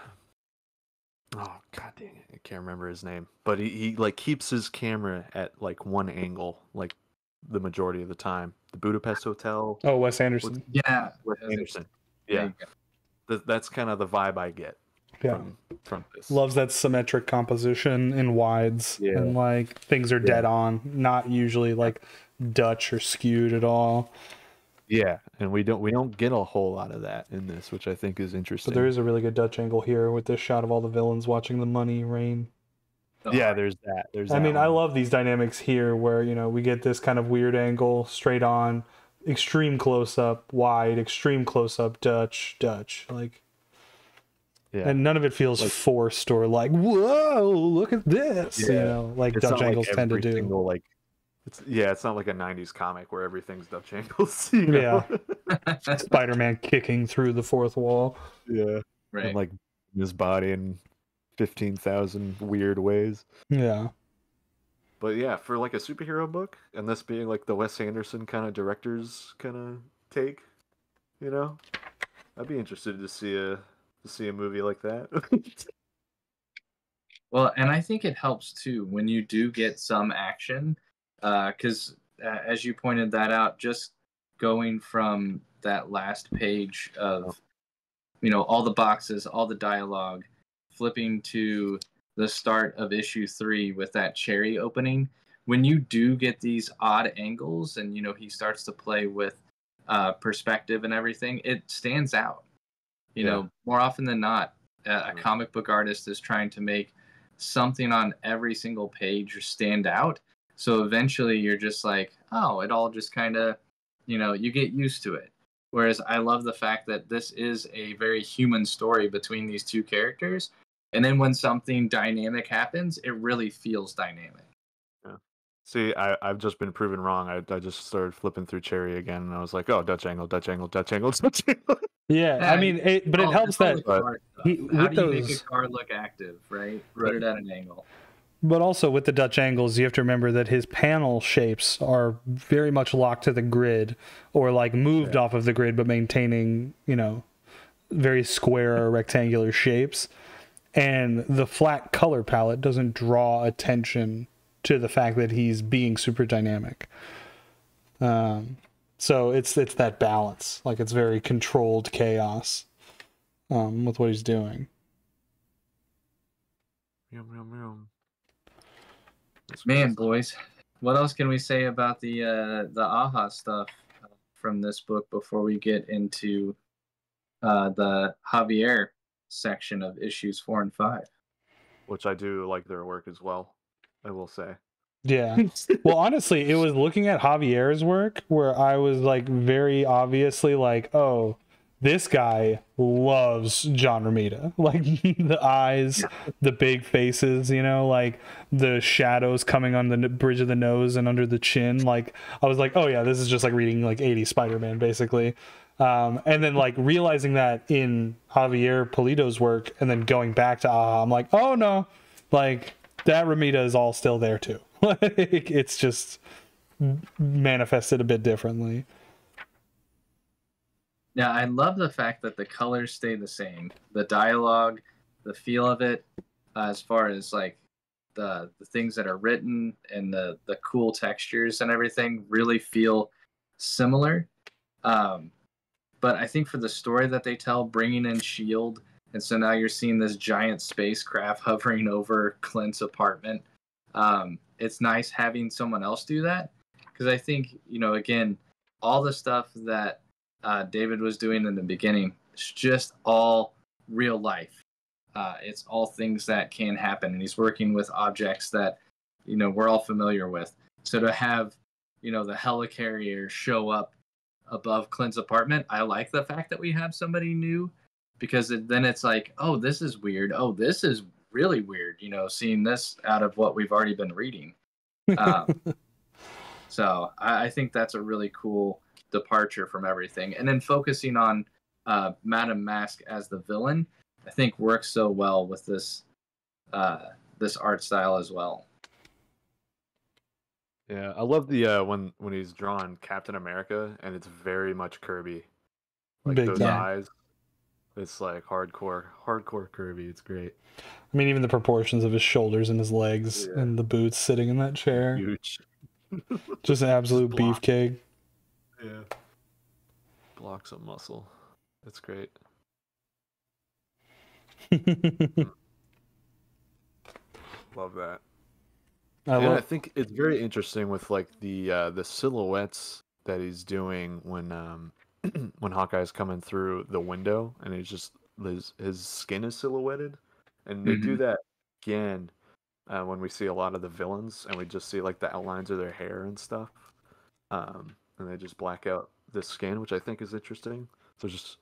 oh, god dang it, I can't remember his name. But he like keeps his camera at like one angle, like the majority of the time. The Budapest Hotel. Oh, Wes Anderson. Wes Anderson. Yeah. That's kind of the vibe I get from this. Loves that symmetric composition in wides, and like things are dead on, not usually like Dutch or skewed at all. Yeah, and we don't get a whole lot of that in this, which I think is interesting. But there is a really good Dutch angle here with this shot of all the villains watching the money rain. Yeah, there's that. I mean, I love these dynamics here where, you know, we get this kind of weird angle, straight on, extreme close-up, wide, extreme close-up, Dutch, like, and none of it feels like forced or like, whoa, look at this, you know, like it's Dutch angles tend to do. Single, like, it's not like a 90s comic where everything's Dutch angles, you know? Spider-Man kicking through the fourth wall. Yeah. Right. And like his body in 15,000 weird ways. Yeah. But yeah, for like a superhero book, and this being like the Wes Anderson kind of director's kind of take, you know, I'd be interested to see a movie like that. Well, and I think it helps too when you do get some action, because as you pointed that out, just going from that last page of, you know, all the boxes, all the dialogue, flipping to the start of issue 3 with that cherry opening, when you do get these odd angles and, you know, he starts to play with perspective and everything, it stands out. You know, more often than not, a comic book artist is trying to make something on every single page stand out. So eventually you're just like, oh, it all just kind of, you know, you get used to it. Whereas I love the fact that this is a very human story between these two characters. And then when something dynamic happens, it really feels dynamic. Yeah. See, I've just been proven wrong. I just started flipping through Cherry again, and I was like, oh, Dutch angle, Dutch angle, Dutch angle, Dutch angle. Yeah, I mean, it helps that how do you make a card look active, right? Put it at an angle. But also with the Dutch angles, you have to remember that his panel shapes are very much locked to the grid, or like moved off of the grid, but maintaining, you know, very square or rectangular shapes. And the flat color palette doesn't draw attention to the fact that he's being super dynamic. So it's that balance. Like, it's very controlled chaos with what he's doing. Yum, yum, yum. Man, boys, what else can we say about the AHA stuff from this book before we get into the Javier section of issues 4 and 5? Which I do like their work as well, I will say. Yeah. Well, honestly, it was looking at Javier's work where I was like very obviously like, oh, this guy loves John Romita. Like, the eyes, the big faces, you know, like the shadows coming on the bridge of the nose and under the chin. Like, I was like, oh yeah, this is just like reading like 80s Spider-Man basically. And then like realizing that in Javier Pulido's work and then going back to AHA, I'm like, oh no, like that Romita is all still there too. Like, it's just manifested a bit differently. Yeah, I love the fact that the colors stay the same. The dialogue, the feel of it, as far as like the things that are written and the cool textures and everything really feel similar. But I think for the story that they tell, bringing in S.H.I.E.L.D., and so now you're seeing this giant spacecraft hovering over Clint's apartment. It's nice having someone else do that, because I think, you know, again, all the stuff that David was doing in the beginning, it's just all real life. It's all things that can happen, and he's working with objects that, you know, we're all familiar with. So to have, you know, the helicarrier show up above Clint's apartment, I like the fact that we have somebody new, because then it's like, oh, this is weird. Oh, this is really weird, you know, seeing this out of what we've already been reading. So I think that's a really cool departure from everything. And then focusing on Madame Mask as the villain, I think works so well with this this art style as well. Yeah, I love the when he's drawn Captain America, and it's very much Kirby. Like Big those time. eyes, it's like hardcore Kirby. It's great. I mean, even the proportions of his shoulders and his legs and the boots sitting in that chair. Huge. Just an absolute beefcake. Yeah. Blocks of muscle. That's great. Love that. I think it's very interesting with like the silhouettes that he's doing when when Hawkeye's coming through the window, and he's just his skin is silhouetted, and they do that again when we see a lot of the villains, and we just see like the outlines of their hair and stuff, and they just black out the skin, which I think is interesting. So just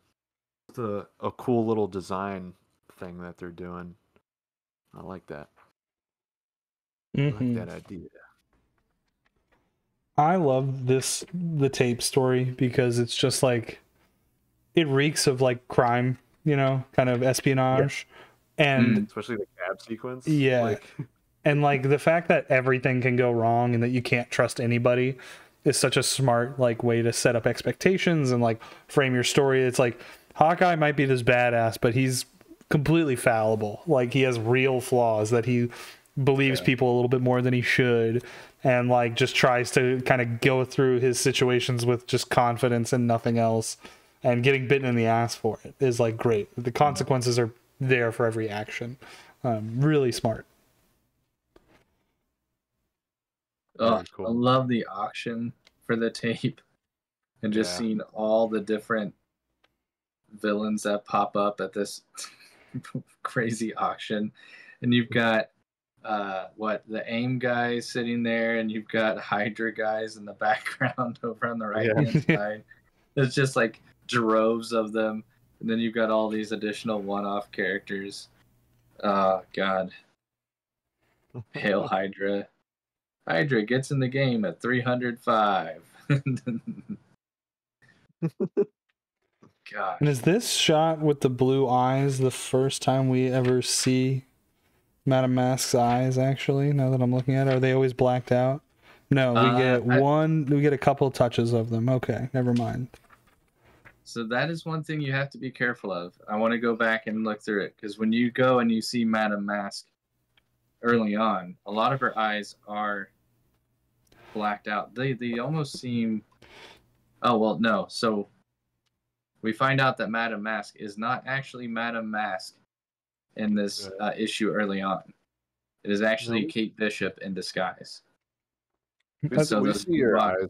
a cool little design thing that they're doing. I like that. I like that idea. I love the tape story because it's just like, it reeks of like crime, you know, kind of espionage. And especially the cab sequence. Yeah. Like... And like the fact that everything can go wrong and that you can't trust anybody is such a smart like way to set up expectations and like frame your story. It's like Hawkeye might be this badass, but he's completely fallible. Like, he has real flaws that he believes people a little bit more than he should, and like just tries to kind of go through his situations with just confidence and nothing else, and getting bitten in the ass for it is like great. The consequences are there for every action. Really smart. Oh, Very cool. I love the auction for the tape, and just Yeah. seeing all the different villains that pop up at this crazy auction. And you've got the AIM guys sitting there, and you've got Hydra guys in the background over on the right hand side. There's just like droves of them, and then you've got all these additional one-off characters. Oh God. Hail Hydra. Hydra gets in the game at 305. Gosh. And is this shot with the blue eyes the first time we ever see Madame Mask's eyes, actually, now that I'm looking at it? Are they always blacked out? No, we get a couple touches of them. Okay, never mind. So that is one thing you have to be careful of. I want to go back and look through it, because when you go and you see Madame Mask early on, a lot of her eyes are blacked out. They almost seem... Oh, well, no. So we find out that Madame Mask is not actually Madame Mask in this issue early on. It is actually Kate Bishop in disguise. So we see your eyes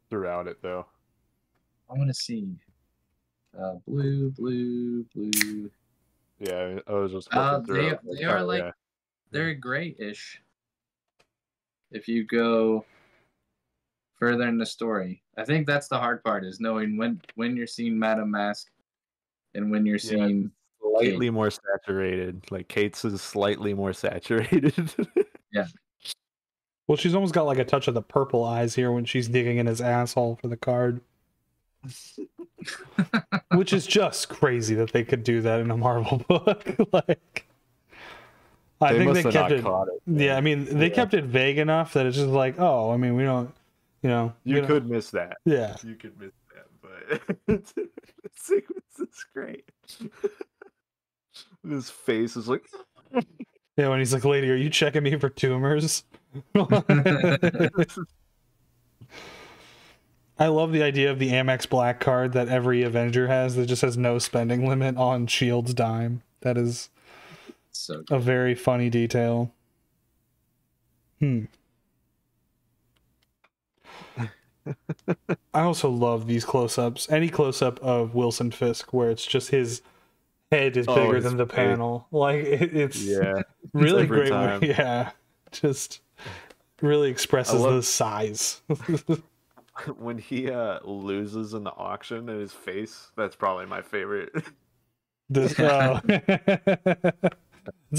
throughout it, though. I want to see blue. Yeah, I was just looking through it. They are like, they're grayish. If you go further in the story, I think that's the hard part, is knowing when you're seeing Madame Mask and when you're seeing slightly more saturated. Like Kate's is slightly more saturated. Yeah. Well, she's almost got like a touch of the purple eyes here when she's digging in his asshole for the card. Which is just crazy that they could do that in a Marvel book. Like, I think they kept it. Yeah, I mean, they kept it vague enough that it's just like, oh, I mean, we don't, you know. You could miss that. Yeah. You could miss that, but the sequence is great. His face is like. Yeah, when he's like, lady, are you checking me for tumors? I love the idea of the Amex Black card that every Avenger has that just has no spending limit on Shield's dime. That is a very funny detail. I also love these close-ups. Any close-up of Wilson Fisk where it's just his head is bigger than the panel. Like, it's really great. Yeah, just really expresses the size. When he loses in the auction and his face, that's probably my favorite. There's a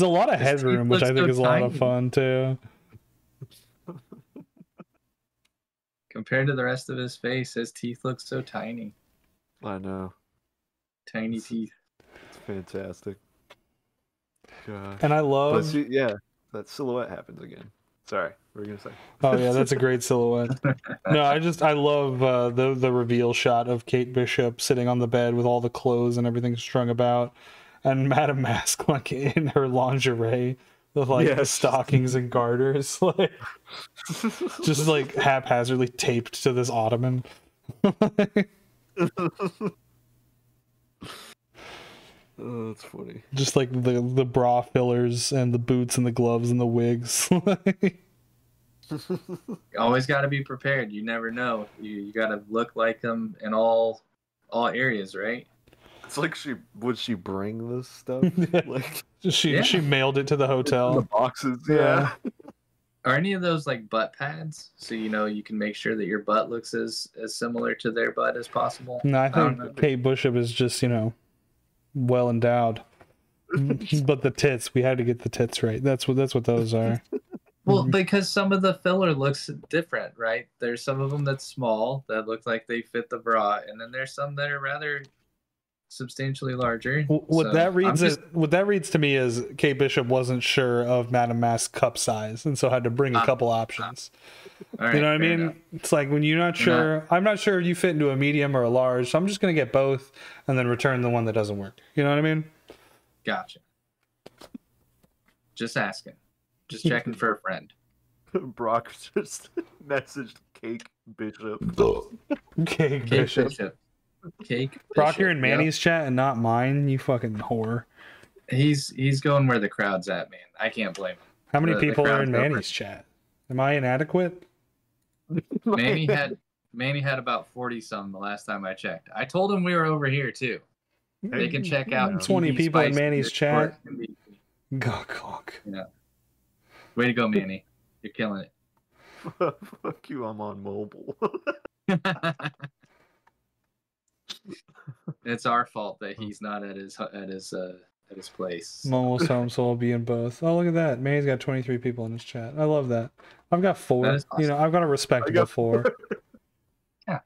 lot of headroom, which I think is a lot of fun too. Compared to the rest of his face, his teeth look so tiny. I know. Tiny teeth. It's fantastic. Gosh. And I love... that silhouette happens again. Sorry, what were you gonna say? Oh yeah, that's a great silhouette. No, I love the reveal shot of Kate Bishop sitting on the bed with all the clothes and everything strung about, and Madame Mask like in her lingerie with like stockings and garters, like just like haphazardly taped to this ottoman. Oh, that's funny. Just like the bra fillers and the boots and the gloves and the wigs. You always got to be prepared. You never know. You got to look like them in all areas, right? It's like would she bring this stuff? Like she mailed it to the hotel. The boxes, yeah. Are any of those like butt pads? So you can make sure that your butt looks as similar to their butt as possible. No, I think Kate Bishop is just well endowed. But the tits, we had to get the tits right. That's what those are. Well, because some of the filler looks different, right? There's some of them that's small that look like they fit the bra, and then there's some that are rather substantially larger. What that reads to me is Kate Bishop wasn't sure of Madame Mask's cup size, and so had to bring a couple options. Right, you know what I mean? Enough. It's like when you're not sure. I'm not sure if you fit into a medium or a large, so I'm just gonna get both and then return the one that doesn't work. You know what I mean? Gotcha. Just asking. Just checking for a friend. Brock just messaged Cake Bishop. Cake Bishop. Cake. Brock, you're in Manny's chat and not mine. You fucking whore. He's going where the crowd's at, man. I can't blame him. How many people are in crowd's over. Manny's chat? Am I inadequate? Manny had about 40 some the last time I checked. I told him we were over here too. They can check out 20 TV people in Spice Manny's and chat. MBG. Gawk. Yeah. Way to go, Manny. You're killing it. Fuck you, I'm on mobile. It's our fault that he's not at his place. Momo's home, so I'll be in both. Oh, look at that. Manny's got 23 people in his chat. I love that. I've got 4. That is awesome. You know, I've got a respectable 4. Yeah.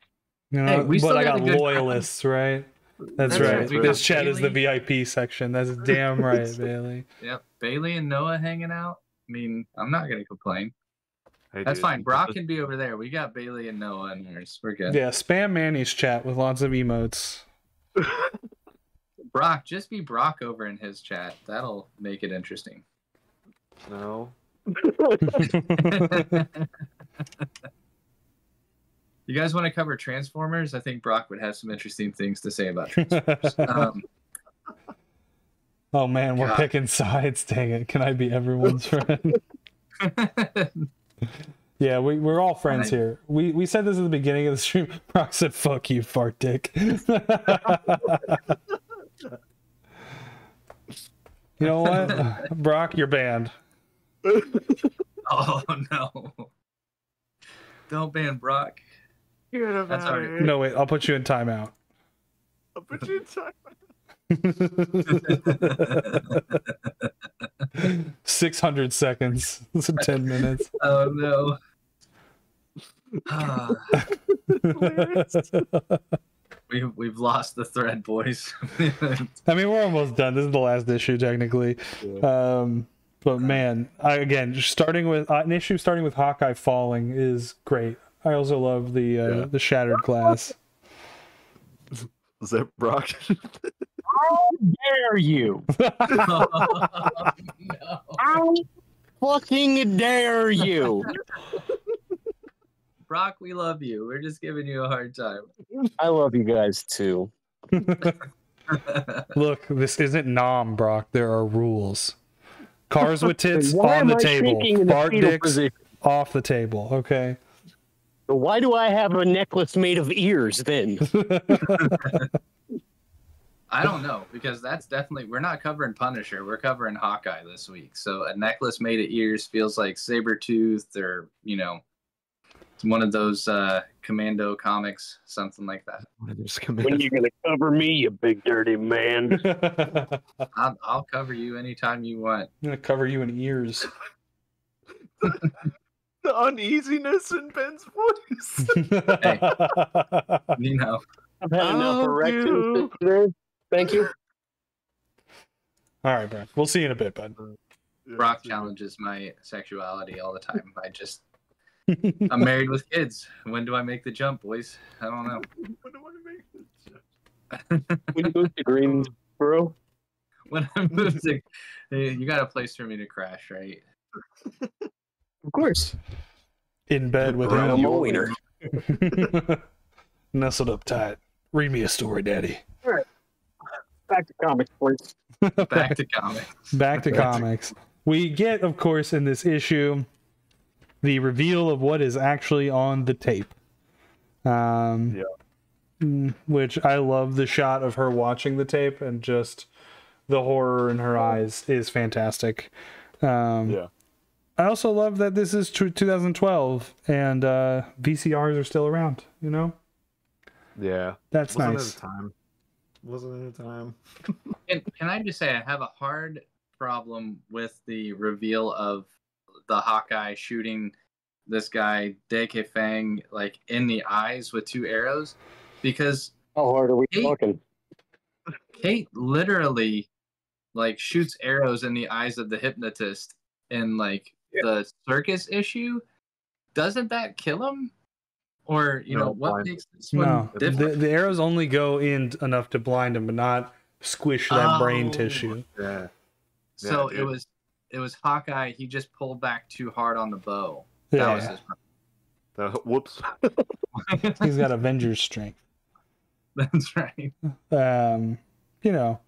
You know, Hey, we but still I got got a good loyalists, right? That's That's right. right. We This got chat is the Bailey. VIP section. That's damn right, Bailey. Yep. Bailey and Noah hanging out. I mean, I'm not gonna complain. Hey, That's dude, fine. Brock can be over there. We got Bailey and Noah in ours. We're good. Yeah, spam Manny's chat with lots of emotes. Brock, just be Brock over in his chat. That'll make it interesting. No. You guys want to cover Transformers? I think Brock would have some interesting things to say about Transformers. Oh man, we're God. picking sides. Dang it. Can I be everyone's friend? Yeah, we're all friends here. We said this at the beginning of the stream. Brock said, "Fuck you, fart dick." You know what? Brock, you're banned. Oh no! Don't ban Brock. That's all right. No, wait, I'll put you in timeout. I'll put you in time. 600 seconds. It's 10 minutes. Oh no! We've lost the thread, boys. I mean, we're almost done. This is the last issue, technically. Yeah. But man, starting with an issue starting with Hawkeye falling is great. I also love the shattered glass. Is that Brock? How dare you? Oh, no. How fucking dare you? Brock, we love you. We're just giving you a hard time. I love you guys too. Look, this isn't Nom, Brock. There are rules. Cars with tits Why on the am I table. shaking in the Fart fetal dicks position? off the table. Okay. Why do I have a necklace made of ears then? I don't know, because that's definitely, we're not covering Punisher. We're covering Hawkeye this week. So a necklace made of ears feels like Sabretooth or, you know, one of those Commando comics, something like that. When you gonna cover me, you big dirty man? I'll cover you anytime you want. I'm gonna cover you in ears. The uneasiness in Ben's voice. You know, I've had enough erections today. Thank you. All right, Brad. We'll see you in a bit, bud. Brock challenges my sexuality all the time. I'm married with kids. When do I make the jump, boys? I don't know. When do I make this? When you move to Greensboro, When I move to, you got a place for me to crash, right? of course. In bed with I'm him. a wiener. Nestled up tight. Read me a story, Daddy. Back to comics, please. Back to comics. Back to comics. We get, of course, in this issue, the reveal of what is actually on the tape. Which I love the shot of her watching the tape, and just the horror in her eyes is fantastic. Yeah. I also love that this is 2012 and VCRs are still around, you know? Yeah. That's Wasn't nice. it a time? Wasn't it a time? Can I just say, I have a hard problem with the reveal of the Hawkeye shooting this guy, DK Fang, like in the eyes with 2 arrows, because How hard are we talking? Kate literally like shoots arrows in the eyes of the hypnotist in like the circus issue. Doesn't that kill him? Or, you No, know, what blind. makes this one No, different? the arrows only go in enough to blind him, but not squish that brain tissue. Yeah. So Yeah, it was Hawkeye. He just pulled back too hard on the bow. Yeah. That was his Whoops. problem. He's got Avengers strength. That's right. You know,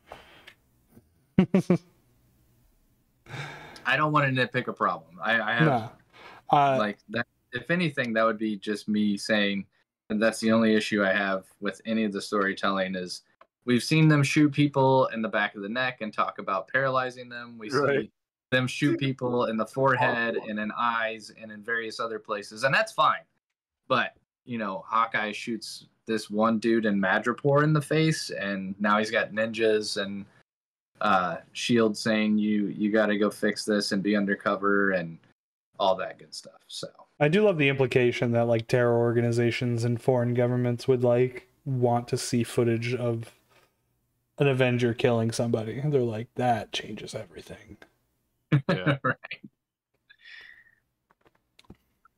I don't want to nitpick a problem. I have No. like that. If anything, that would be just me saying, and that's the only issue I have with any of the storytelling is we've seen them shoot people in the back of the neck and talk about paralyzing them. We Right. see them shoot people in the forehead and in eyes and in various other places, and that's fine. But Hawkeye shoots this one dude in Madripoor in the face, and now he's got ninjas and Shield saying you got to go fix this and be undercover and all that good stuff. So I do love the implication that like terror organizations and foreign governments would like want to see footage of an Avenger killing somebody. They're like, that changes everything. Yeah. right.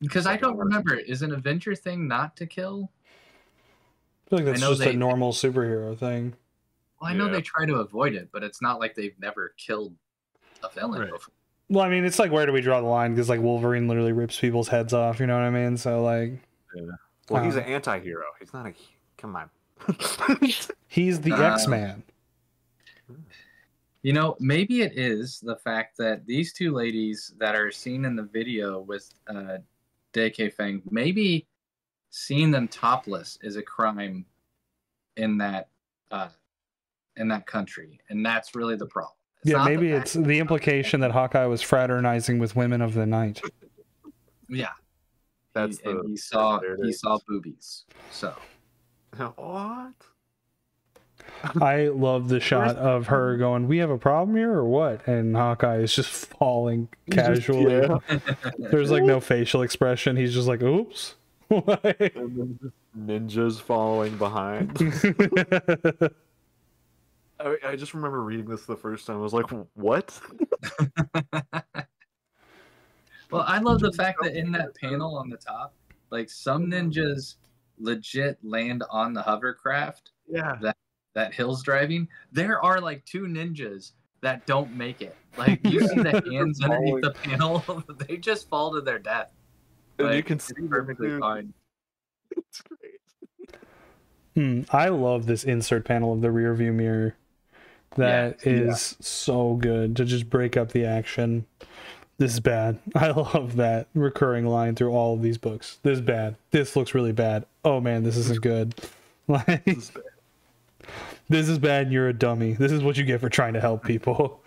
Because I don't remember, is an Avenger thing not to kill? I feel like that's I know just a normal superhero thing. Well, I know Yeah. they try to avoid it, but it's not like they've never killed a villain Right. before. Well, I mean, it's like, where do we draw the line? Because like Wolverine literally rips people's heads off, you know what I mean? So like, Well, he's an anti-hero. He's not a. Come on. he's the X-Man. Maybe it is the fact that these two ladies that are seen in the video with DK Fang, maybe seeing them topless is a crime in that country, and that's really the problem. Yeah, maybe it's the implication that Hawkeye was fraternizing with women of the night. Yeah, That's he saw boobies. So what? I love the shot of her going, "We have a problem here, or what?" And Hawkeye is just falling casually. Yeah. There's like no facial expression. He's just like, "Oops." And then just ninjas following behind. I just remember reading this the first time. I was like, what? Well, I love the fact that in that panel on the top, like some ninjas legit land on the hovercraft. Yeah. That Hill's driving. There are like two ninjas that don't make it. Like you see the hands underneath the panel, they just fall to their death. And Like, you can it's see perfectly them, fine. It's great. I love this insert panel of the rear view mirror. That is so good to just break up the action. This is bad. I love that recurring line through all of these books. This is bad. This looks really bad. Oh man, this isn't good. Like, this is bad and you're a dummy. This is what you get for trying to help people.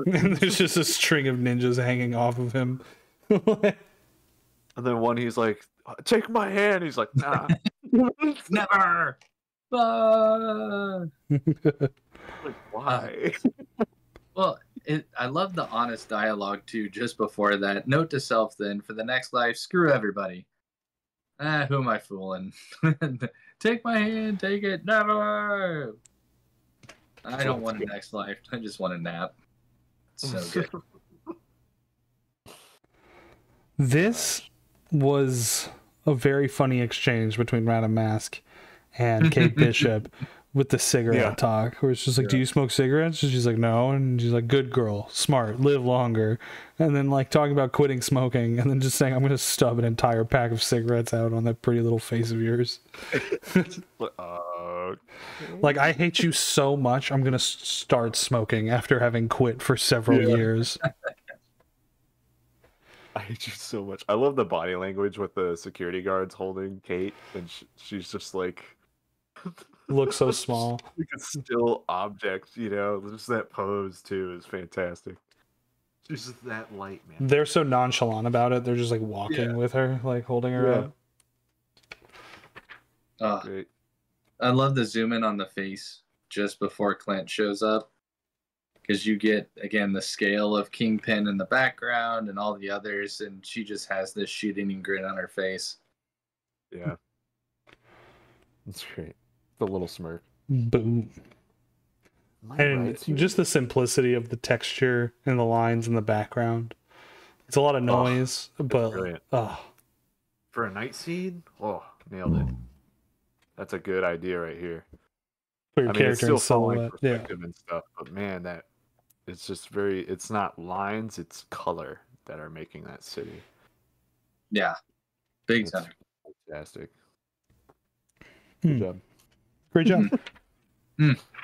And there's just a string of ninjas hanging off of him. And then one, he's like, take my hand. He's like, nah. Never. Like, why? Well, I love the honest dialogue too. Just before that, note to self: then for the next life, screw everybody. Who am I fooling? Take my hand, take it, never. I don't want a next life. I just want a nap. So good. This was a very funny exchange between Madame Mask and Kate Bishop with the cigarette talk, where it's just like, do you smoke cigarettes? And she's like, no. And she's like, good girl, smart, live longer. And then like talking about quitting smoking, and then just saying, I'm going to stub an entire pack of cigarettes out on that pretty little face of yours. Like, I hate you so much, I'm going to start smoking after having quit for several years. I hate you so much. I love the body language with the security guards holding Kate, and she's just like... Looks so small. Like a still object, just that pose too is fantastic. She's just that light, man. They're so nonchalant about it. They're just like walking with her, like holding her up. Great. I love the zoom in on the face just before Clint shows up, because you get again the scale of Kingpin in the background and all the others, and she just has this shit-eating grin on her face. Yeah, that's great. The little smirk. Boom. And just the simplicity of the texture and the lines in the background. It's a lot of noise, but for a night scene, nailed it. That's a good idea right here. For your character it's still and following silhouette. perspective and stuff, but man, it's just it's not lines, it's color that are making that city. Yeah, big That's time. Fantastic. Good job. Great job.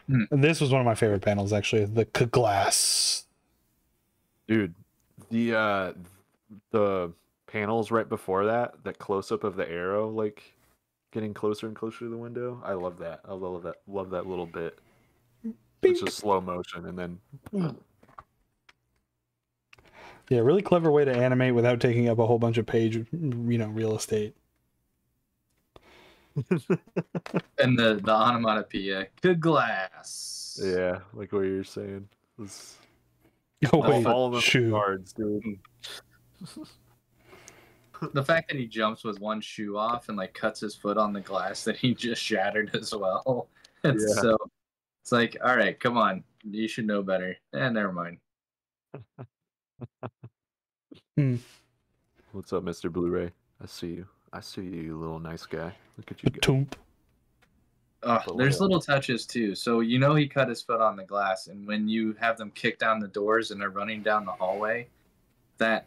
And this was one of my favorite panels, actually. The glass. Dude, the panels right before that close up of the arrow, like getting closer and closer to the window. I love that. I love that. Love that little bit. It's just slow motion, and then. Yeah, really clever way to animate without taking up a whole bunch of page, real estate. And the onomatopoeia, good glass. Yeah, like what you're saying. It's Oh wait, all of them shoe. cards, dude. The fact that he jumps with one shoe off and like cuts his foot on the glass that he just shattered as well. It's like, all right, come on, you should know better. Never mind. What's up, Mr. Blu-ray? I see you. I see you, you little nice guy. Look at you go. Toomp. There's little touches too. So he cut his foot on the glass, and when you have them kick down the doors and they're running down the hallway, that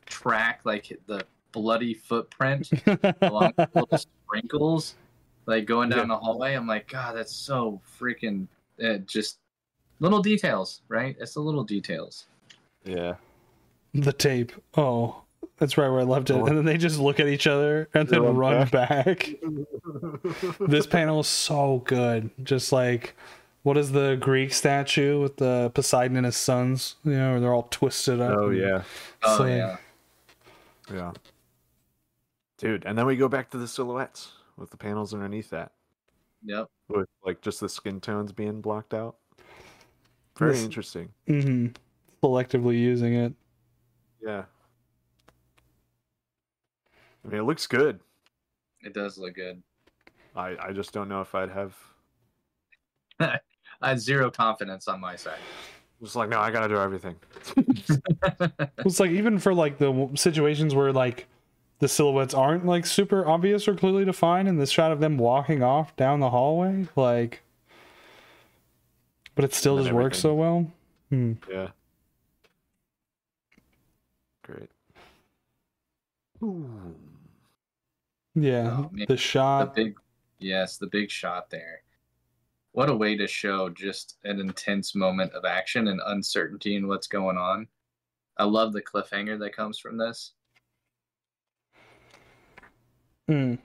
track, like the bloody footprint along with little sprinkles, like going down the hallway. I'm like, God, that's so freaking just little details, right? It's the little details. Yeah. The tape. Oh, that's right where I left it. And then they just look at each other and then run back. This panel is so good. Just like, what is the Greek statue with the Poseidon and his sons? Where they're all twisted up. Oh, yeah. Yeah. Yeah. Dude, and then we go back to the silhouettes with the panels underneath that. Yep. With like just the skin tones being blocked out. Very interesting. Mm-hmm. Selectively using it. Yeah. I mean, it looks good. It does look good. I just don't know if I'd have. I had zero confidence on my side. Just like, no, I gotta do everything. It's like, even for like the situations where like the silhouettes aren't like super obvious or clearly defined, and this shot of them walking off down the hallway, like, but it still just works so well. Yeah. Great. Ooh. Yeah, the shot. The big shot there. What a way to show just an intense moment of action and uncertainty in what's going on. I love the cliffhanger that comes from this. And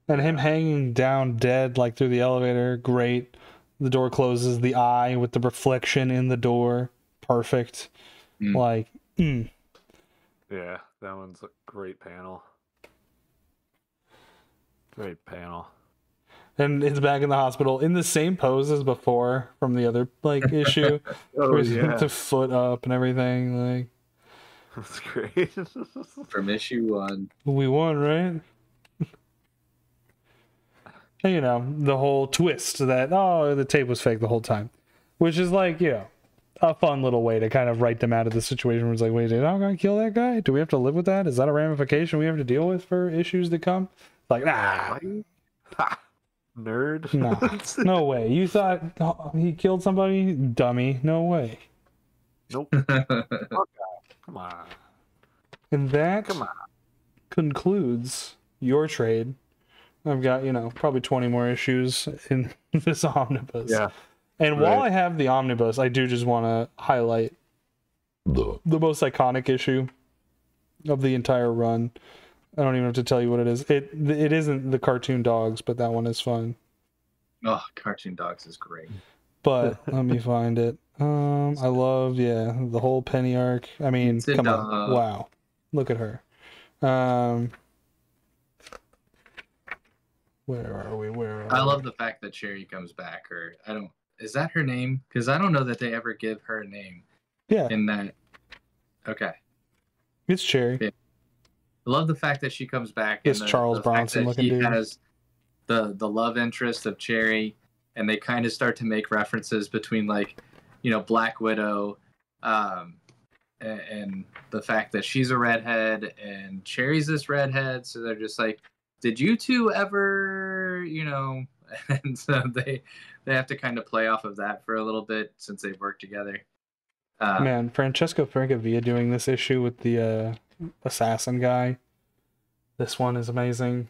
him hanging down dead, like through the elevator, great. The door closes, the eye with the reflection in the door, perfect. Like, yeah, that one's a great panel. Great panel. And it's back in the hospital in the same pose as before from the other like issue. Where he's with the foot up and everything. Like, that's great. From issue 1. We won, right? And, the whole twist that the tape was fake the whole time, which is like a fun little way to kind of write them out of the situation where it's like, wait, did I gotta kill that guy? Do we have to live with that? Is that a ramification we have to deal with for issues to come? Like, nah. Nerd. Nah, no way. You thought he killed somebody? Dummy. No way. Nope. Come on. And that concludes your trade. I've got, probably 20 more issues in this omnibus. Yeah. And while I have the omnibus, I do just want to highlight the most iconic issue of the entire run. I don't even have to tell you what it is. It isn't the cartoon dogs, but that one is fun. Oh, cartoon dogs is great. But let me find it. I love the whole Penny arc. I mean, come on, wow, look at her. Where are we? I love the fact that Cherry comes back. Or is that her name? Because I don't know that they ever give her a name. Yeah. In that. Okay. It's Cherry. Yeah. I love the fact that she comes back. It's Charles Bronson looking dude. He has the love interest of Cherry, and they kind of start to make references between Black Widow, and the fact that she's a redhead and Cherry's this redhead. So they're just like, did you two ever, And so they have to kind of play off of that for a little bit since they've worked together. Man, Francesco Francavilla doing this issue with the assassin guy. This one is amazing.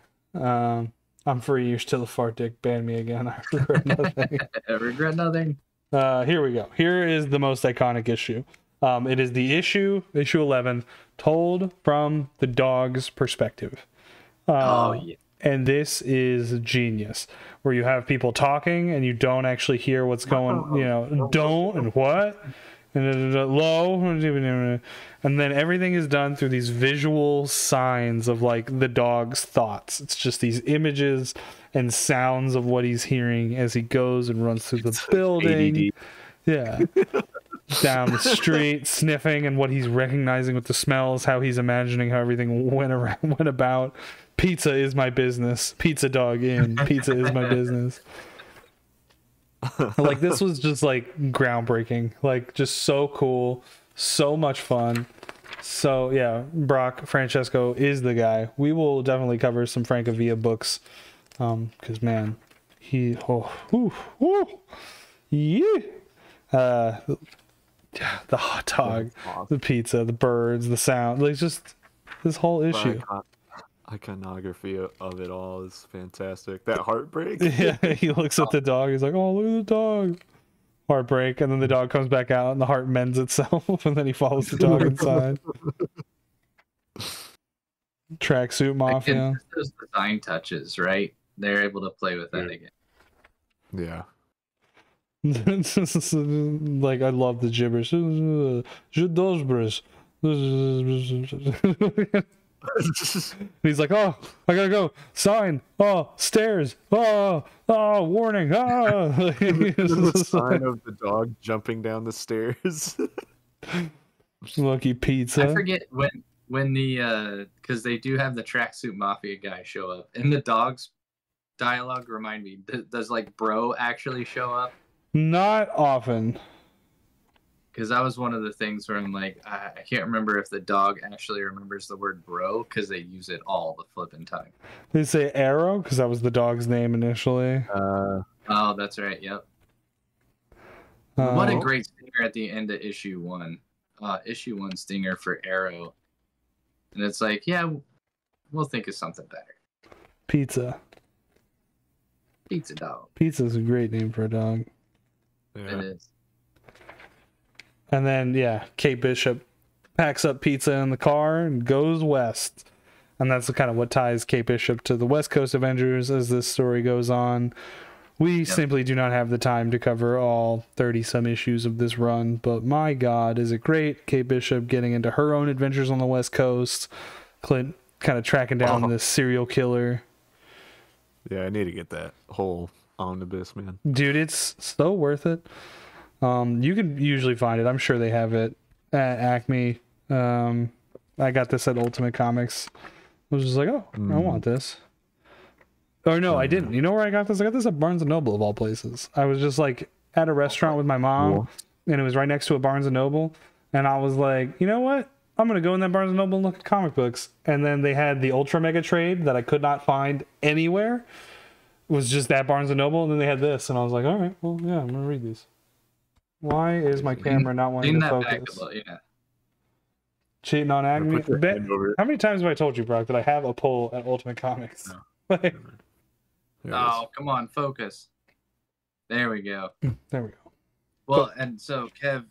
I'm free. You're still a fart dick. Ban me again. I regret nothing. I regret nothing. Here we go. Here is the most iconic issue. It is the issue 11, told from the dog's perspective. Oh yeah. And this is genius, where you have people talking and you don't actually hear what's going, don't and what, and low, and then everything is done through these visual signs of like the dog's thoughts. It's just these images and sounds of what he's hearing as he goes and runs through the building. Yeah. Down the street, sniffing, and what he's recognizing with the smells, how he's imagining how everything went about. Pizza is my business. Pizza dog in. Pizza is my business. Like, this was just like groundbreaking. Like, just so cool. So much fun. So yeah, Brock Francesco is the guy. We will definitely cover some Francavilla books. Because man, yeah. The hot dog, awesome. The pizza, the birds, the sound, like just this whole issue. Iconography of it all is fantastic. That heartbreak. Yeah, he looks at the dog. He's like, "Oh, look at the dog." Heartbreak, and then the dog comes back out, and the heart mends itself, and then he follows the dog inside. Tracksuit mafia. Those design touches, right? They're able to play with that again. Yeah. Like, I love the gibberish. He's like, "Oh, I gotta go. Sign. Oh, stairs. Oh, warning. Oh." The sign of the dog jumping down the stairs. Lucky pizza. I forget when the because they do have the tracksuit mafia guy show up, and the dog's dialogue. Remind me, does like bro actually show up? Not often. Because that was one of the things where I'm like, I can't remember if the dog actually remembers the word bro, because they use it all the flipping time. They say Arrow, because that was the dog's name initially. Oh, that's right, yep. What a great stinger at the end of issue 1. Issue 1 stinger for Arrow. And it's like, yeah, we'll think of something better. Pizza. Pizza dog. Pizza's a great name for a dog. Yeah. It is. And then, yeah, Kate Bishop packs up pizza in the car and goes west. And that's kind of what ties Kate Bishop to the West Coast Avengers as this story goes on. We simply do not have the time to cover all 30-some issues of this run, but my God, is it great. Kate Bishop getting into her own adventures on the West Coast. Clint kind of tracking down this serial killer. Yeah, I need to get that whole omnibus, man. Dude, it's so worth it. You can usually find it. I'm sure they have it at Acme. I got this at Ultimate Comics. I was just like, oh, I want this. Or no, I didn't. You know where I got this? I got this at Barnes & Noble, of all places. I was just like at a restaurant with my mom, and it was right next to a Barnes & Noble. And I was like, you know what? I'm going to go in that Barnes & Noble and look at comic books. And then they had the Ultra Mega trade that I could not find anywhere. It was just that Barnes & Noble, and then they had this. And I was like, all right, well, yeah, I'm going to read these. Why is my camera not wanting to focus? Cheating on Acme? How many times have I told you, Brock, that I have a pull at Ultimate Comics? No. Oh, come on, focus. There we go. There we go. Well, and so, Kev,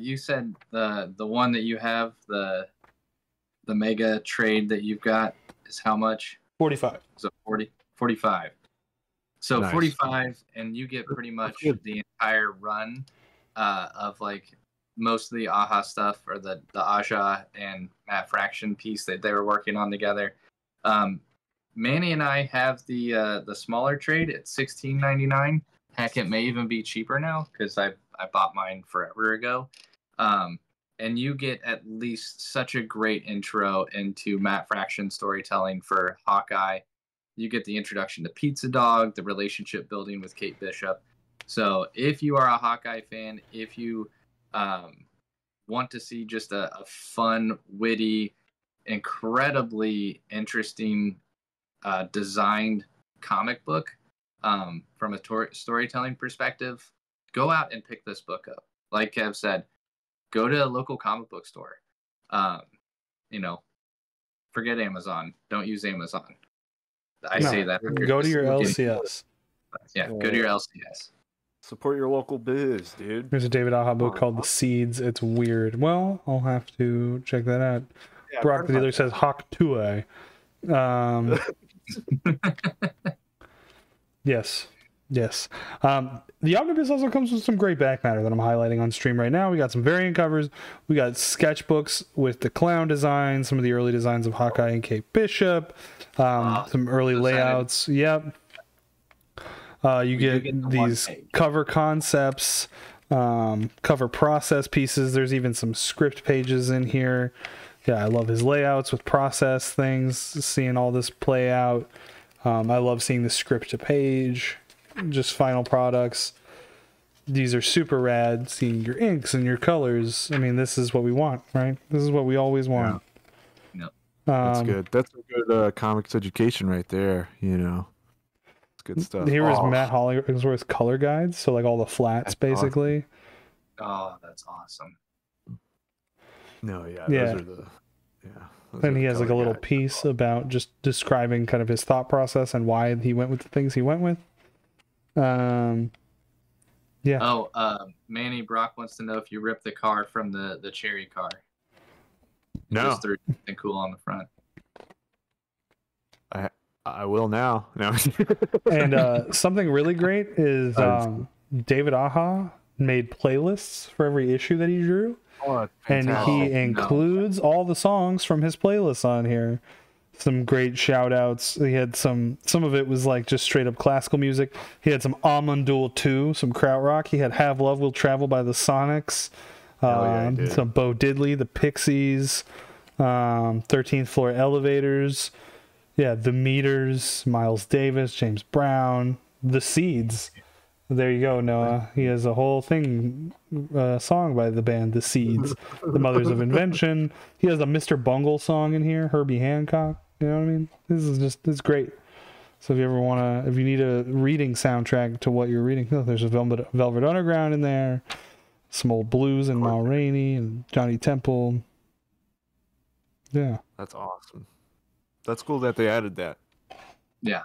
you said the one that you have, the mega trade that you've got is how much? 45. So 45. So nice. 45, and you get pretty much the entire run of like most of the AHA stuff, or the Aja and Matt Fraction piece that they were working on together. Manny and I have the smaller trade at $16.99. Heck, it may even be cheaper now because I bought mine forever ago. And you get at least such a great intro into Matt Fraction storytelling for Hawkeye. You get the introduction to Pizza Dog, the relationship building with Kate Bishop. So if you are a Hawkeye fan, if you want to see just a fun, witty, incredibly interesting designed comic book from a storytelling perspective, go out and pick this book up. Like Kev said, go to a local comic book store. Forget Amazon. Don't use Amazon. I No, say that. go to your LCS. Yeah, go to your LCS. Support your local biz, dude. There's a David Aha book called The Seeds. It's weird. Well, I'll have to check that out. Yeah, Brock the dealer says HAWKEYE. Yes. Yes. The omnibus also comes with some great back matter that I'm highlighting on stream right now. We got some variant covers. We got sketchbooks with the clown design, some of the early designs of Hawkeye and Kate Bishop, some early layouts. Yep. You get these cover concepts, cover process pieces. There's even some script pages in here. Yeah, I love his layouts with process things, seeing all this play out. I love seeing the script to page, just final products. These are super rad, seeing your inks and your colors. I mean, this is what we want, right? This is what we always want. Yeah. That's good. That's a good comics education right there, you know. It's good stuff. Here is Matt Hollingsworth's color guides, so like all the flats, basically. Awesome. Oh, that's awesome. No, yeah. Those are the... Yeah. And he has like a little piece about just describing kind of his thought process and why he went with the things he went with. Yeah. Oh, Manny Brock wants to know if you ripped the car from the cherry car. No. Just threw something cool on the front. I will now. No. And something really great is David Aha made playlists for every issue that he drew. Oh, and he includes all the songs from his playlists on here. Some great shout outs. He had some of it was like just straight up classical music. He had some Amundul 2, some krautrock. He had Have Love Will Travel by the Sonics. Some Bo Diddley, the Pixies, 13th Floor Elevators. Yeah, The Meters, Miles Davis, James Brown, The Seeds. There you go, Noah. He has a whole thing, song by the band The Seeds, The Mothers of Invention. He has a Mr. Bungle song in here, Herbie Hancock. You know what I mean? It's great. So if you need a reading soundtrack to what you're reading, there's a Velvet Underground in there, some old blues and Ma Rainey and Johnny Temple. Yeah. That's awesome. That's cool that they added that. Yeah.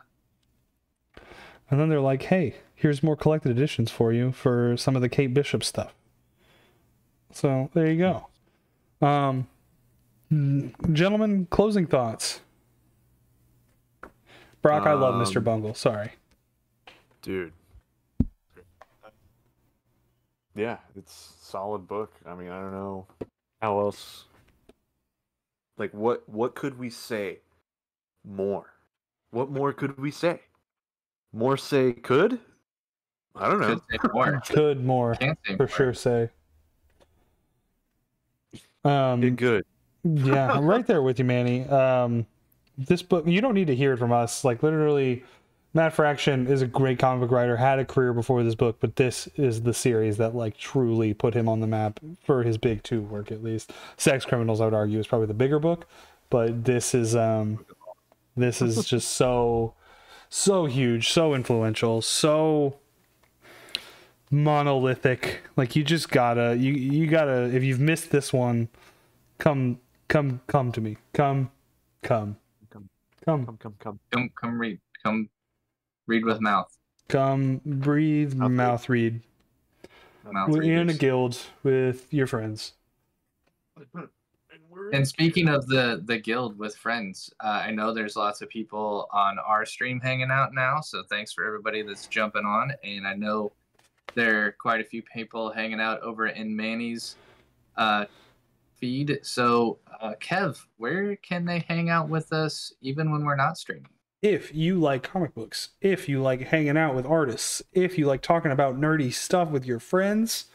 And then they're like, hey, here's more collected editions for you for some of the Kate Bishop stuff. So there you go. Gentlemen, closing thoughts. Brock, I love Mr. Bungle. Sorry. Dude. Yeah, it's a solid book. I mean, I don't know how else. Like, what could we say more? What more could we say? More say could? I don't know. Could say more. Could more. Can't say for more. sure say. Get good. Yeah, I'm right there with you, Manny. This book, you don't need to hear it from us. Like, literally, Matt Fraction is a great comic book writer, had a career before this book, but this is the series that, like, truly put him on the map for his big two work, at least. Sex Criminals, I would argue, is probably the bigger book, but this is just so huge, so influential, so monolithic. Like, you just gotta, you gotta, if you've missed this one, come to me. Come read. Come read with mouth. Come breathe, mouth read. We're in a guild with your friends. And speaking of the guild with friends, I know there's lots of people on our stream hanging out now, so thanks for everybody that's jumping on. And I know there are quite a few people hanging out over in Manny's feed. So, Kev, where can they hang out with us even when we're not streaming? If you like comic books, if you like hanging out with artists, if you like talking about nerdy stuff with your friends,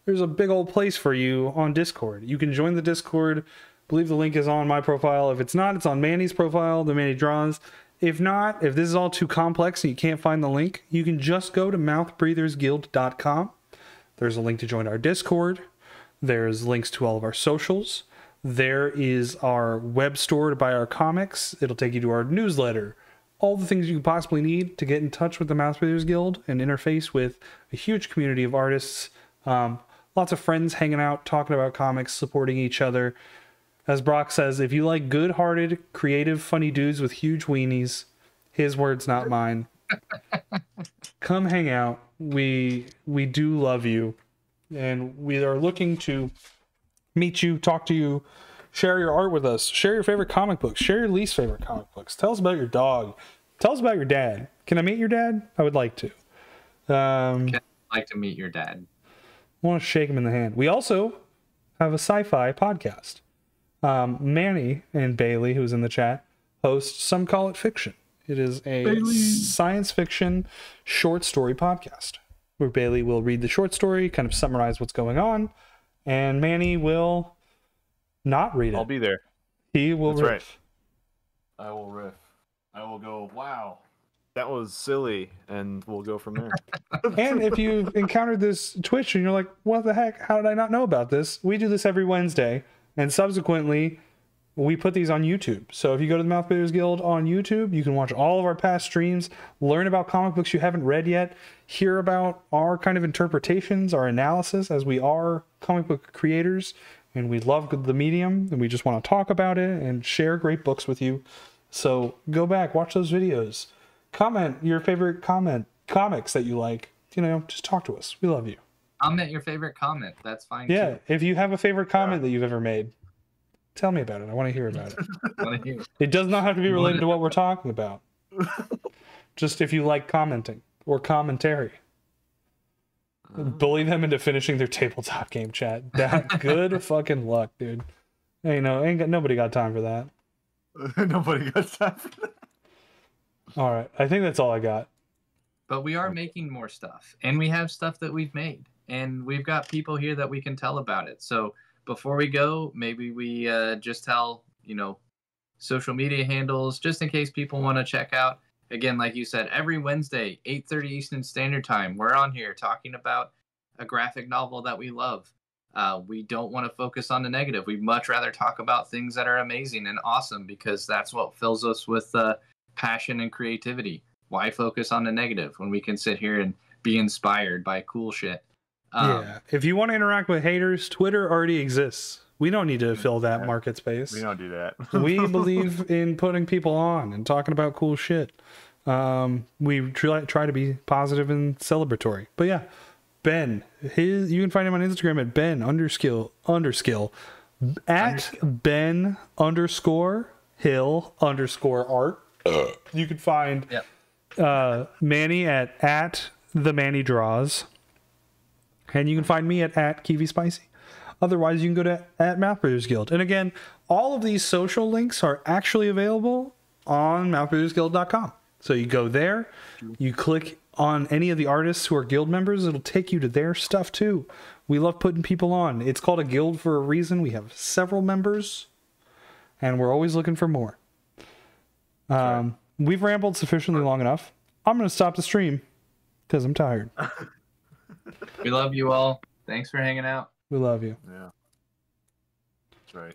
there's a big old place for you on Discord. You can join the Discord. I believe the link is on my profile. If it's not, it's on Manny's profile, the Manny Draws. If not, if this is all too complex and you can't find the link, you can just go to mouthbreathersguild.com. There's a link to join our Discord. There's links to all of our socials. There is our web store to buy our comics. It'll take you to our newsletter. All the things you could possibly need to get in touch with the Mouthbreathers Guild and interface with a huge community of artists. Lots of friends hanging out, talking about comics, supporting each other. As Brock says, if you like good-hearted, creative, funny dudes with huge weenies, His words, not mine. Come hang out. We do love you, and we are looking to meet you, talk to you, share your art with us, share your favorite comic books, share your least favorite comic books. Tell us about your dog. Tell us about your dad. Can I meet your dad? I would like to. I'd like to meet your dad. I want to shake him in the hand. We also have a sci-fi podcast. Manny and Bailey, who's in the chat, host Some Call It Fiction. It is a science fiction short story podcast where Bailey will read the short story, kind of summarize what's going on, and Manny will not read it. I'll be there. He will That's riff. right. I will riff. I will go, wow, that was silly, and we'll go from there. And if you've encountered this Twitch and you're like, what the heck? How did I not know about this? We do this every Wednesday, and subsequently, we put these on YouTube. So if you go to the Mouthbreathers Guild on YouTube, you can watch all of our past streams, learn about comic books you haven't read yet, hear about our kind of interpretations, our analysis, as we are comic book creators, and we love the medium, and we just want to talk about it and share great books with you. So go back, watch those videos, comment your favorite comics that you like. You know, just talk to us. We love you. Comment your favorite comment. That's fine. Yeah, too. if you have a favorite comment that you've ever made, tell me about it. I want to hear about it. It does not have to be related to what we're talking about. Just if you like commenting or commentary. Bully them into finishing their tabletop game, chat. That good fucking luck, dude. Hey, nobody got time for that. Nobody got time for that. All right, I think that's all I got. But we are making more stuff, and we have stuff that we've made, and we've got people here that we can tell about it. So before we go, maybe we just tell, social media handles, just in case people want to check out. Again, like you said, every Wednesday, 8:30 Eastern Standard Time, we're on here talking about a graphic novel that we love. We don't want to focus on the negative. We'd much rather talk about things that are amazing and awesome, because that's what fills us with passion and creativity. Why focus on the negative when we can sit here and be inspired by cool shit? Yeah. If you want to interact with haters, Twitter already exists. We don't need to fill that market space. We don't do that. We believe in putting people on and talking about cool shit. We try to be positive and celebratory. But yeah, Ben, you can find him on Instagram at Ben underskill at Ben _Hill _art. You can find Manny at the Manny Draws. And you can find me at Kiwi Spicy. Otherwise, you can go to at Mouthbreathers Guild. And again, all of these social links are actually available on mouthbreathersguild.com. So you go there, you click on any of the artists who are guild members, it'll take you to their stuff too. We love putting people on. It's called a guild for a reason. We have several members, and we're always looking for more. We've rambled sufficiently long enough. I'm going to stop the stream because I'm tired. We love you all. Thanks for hanging out. We love you. Yeah. That's right.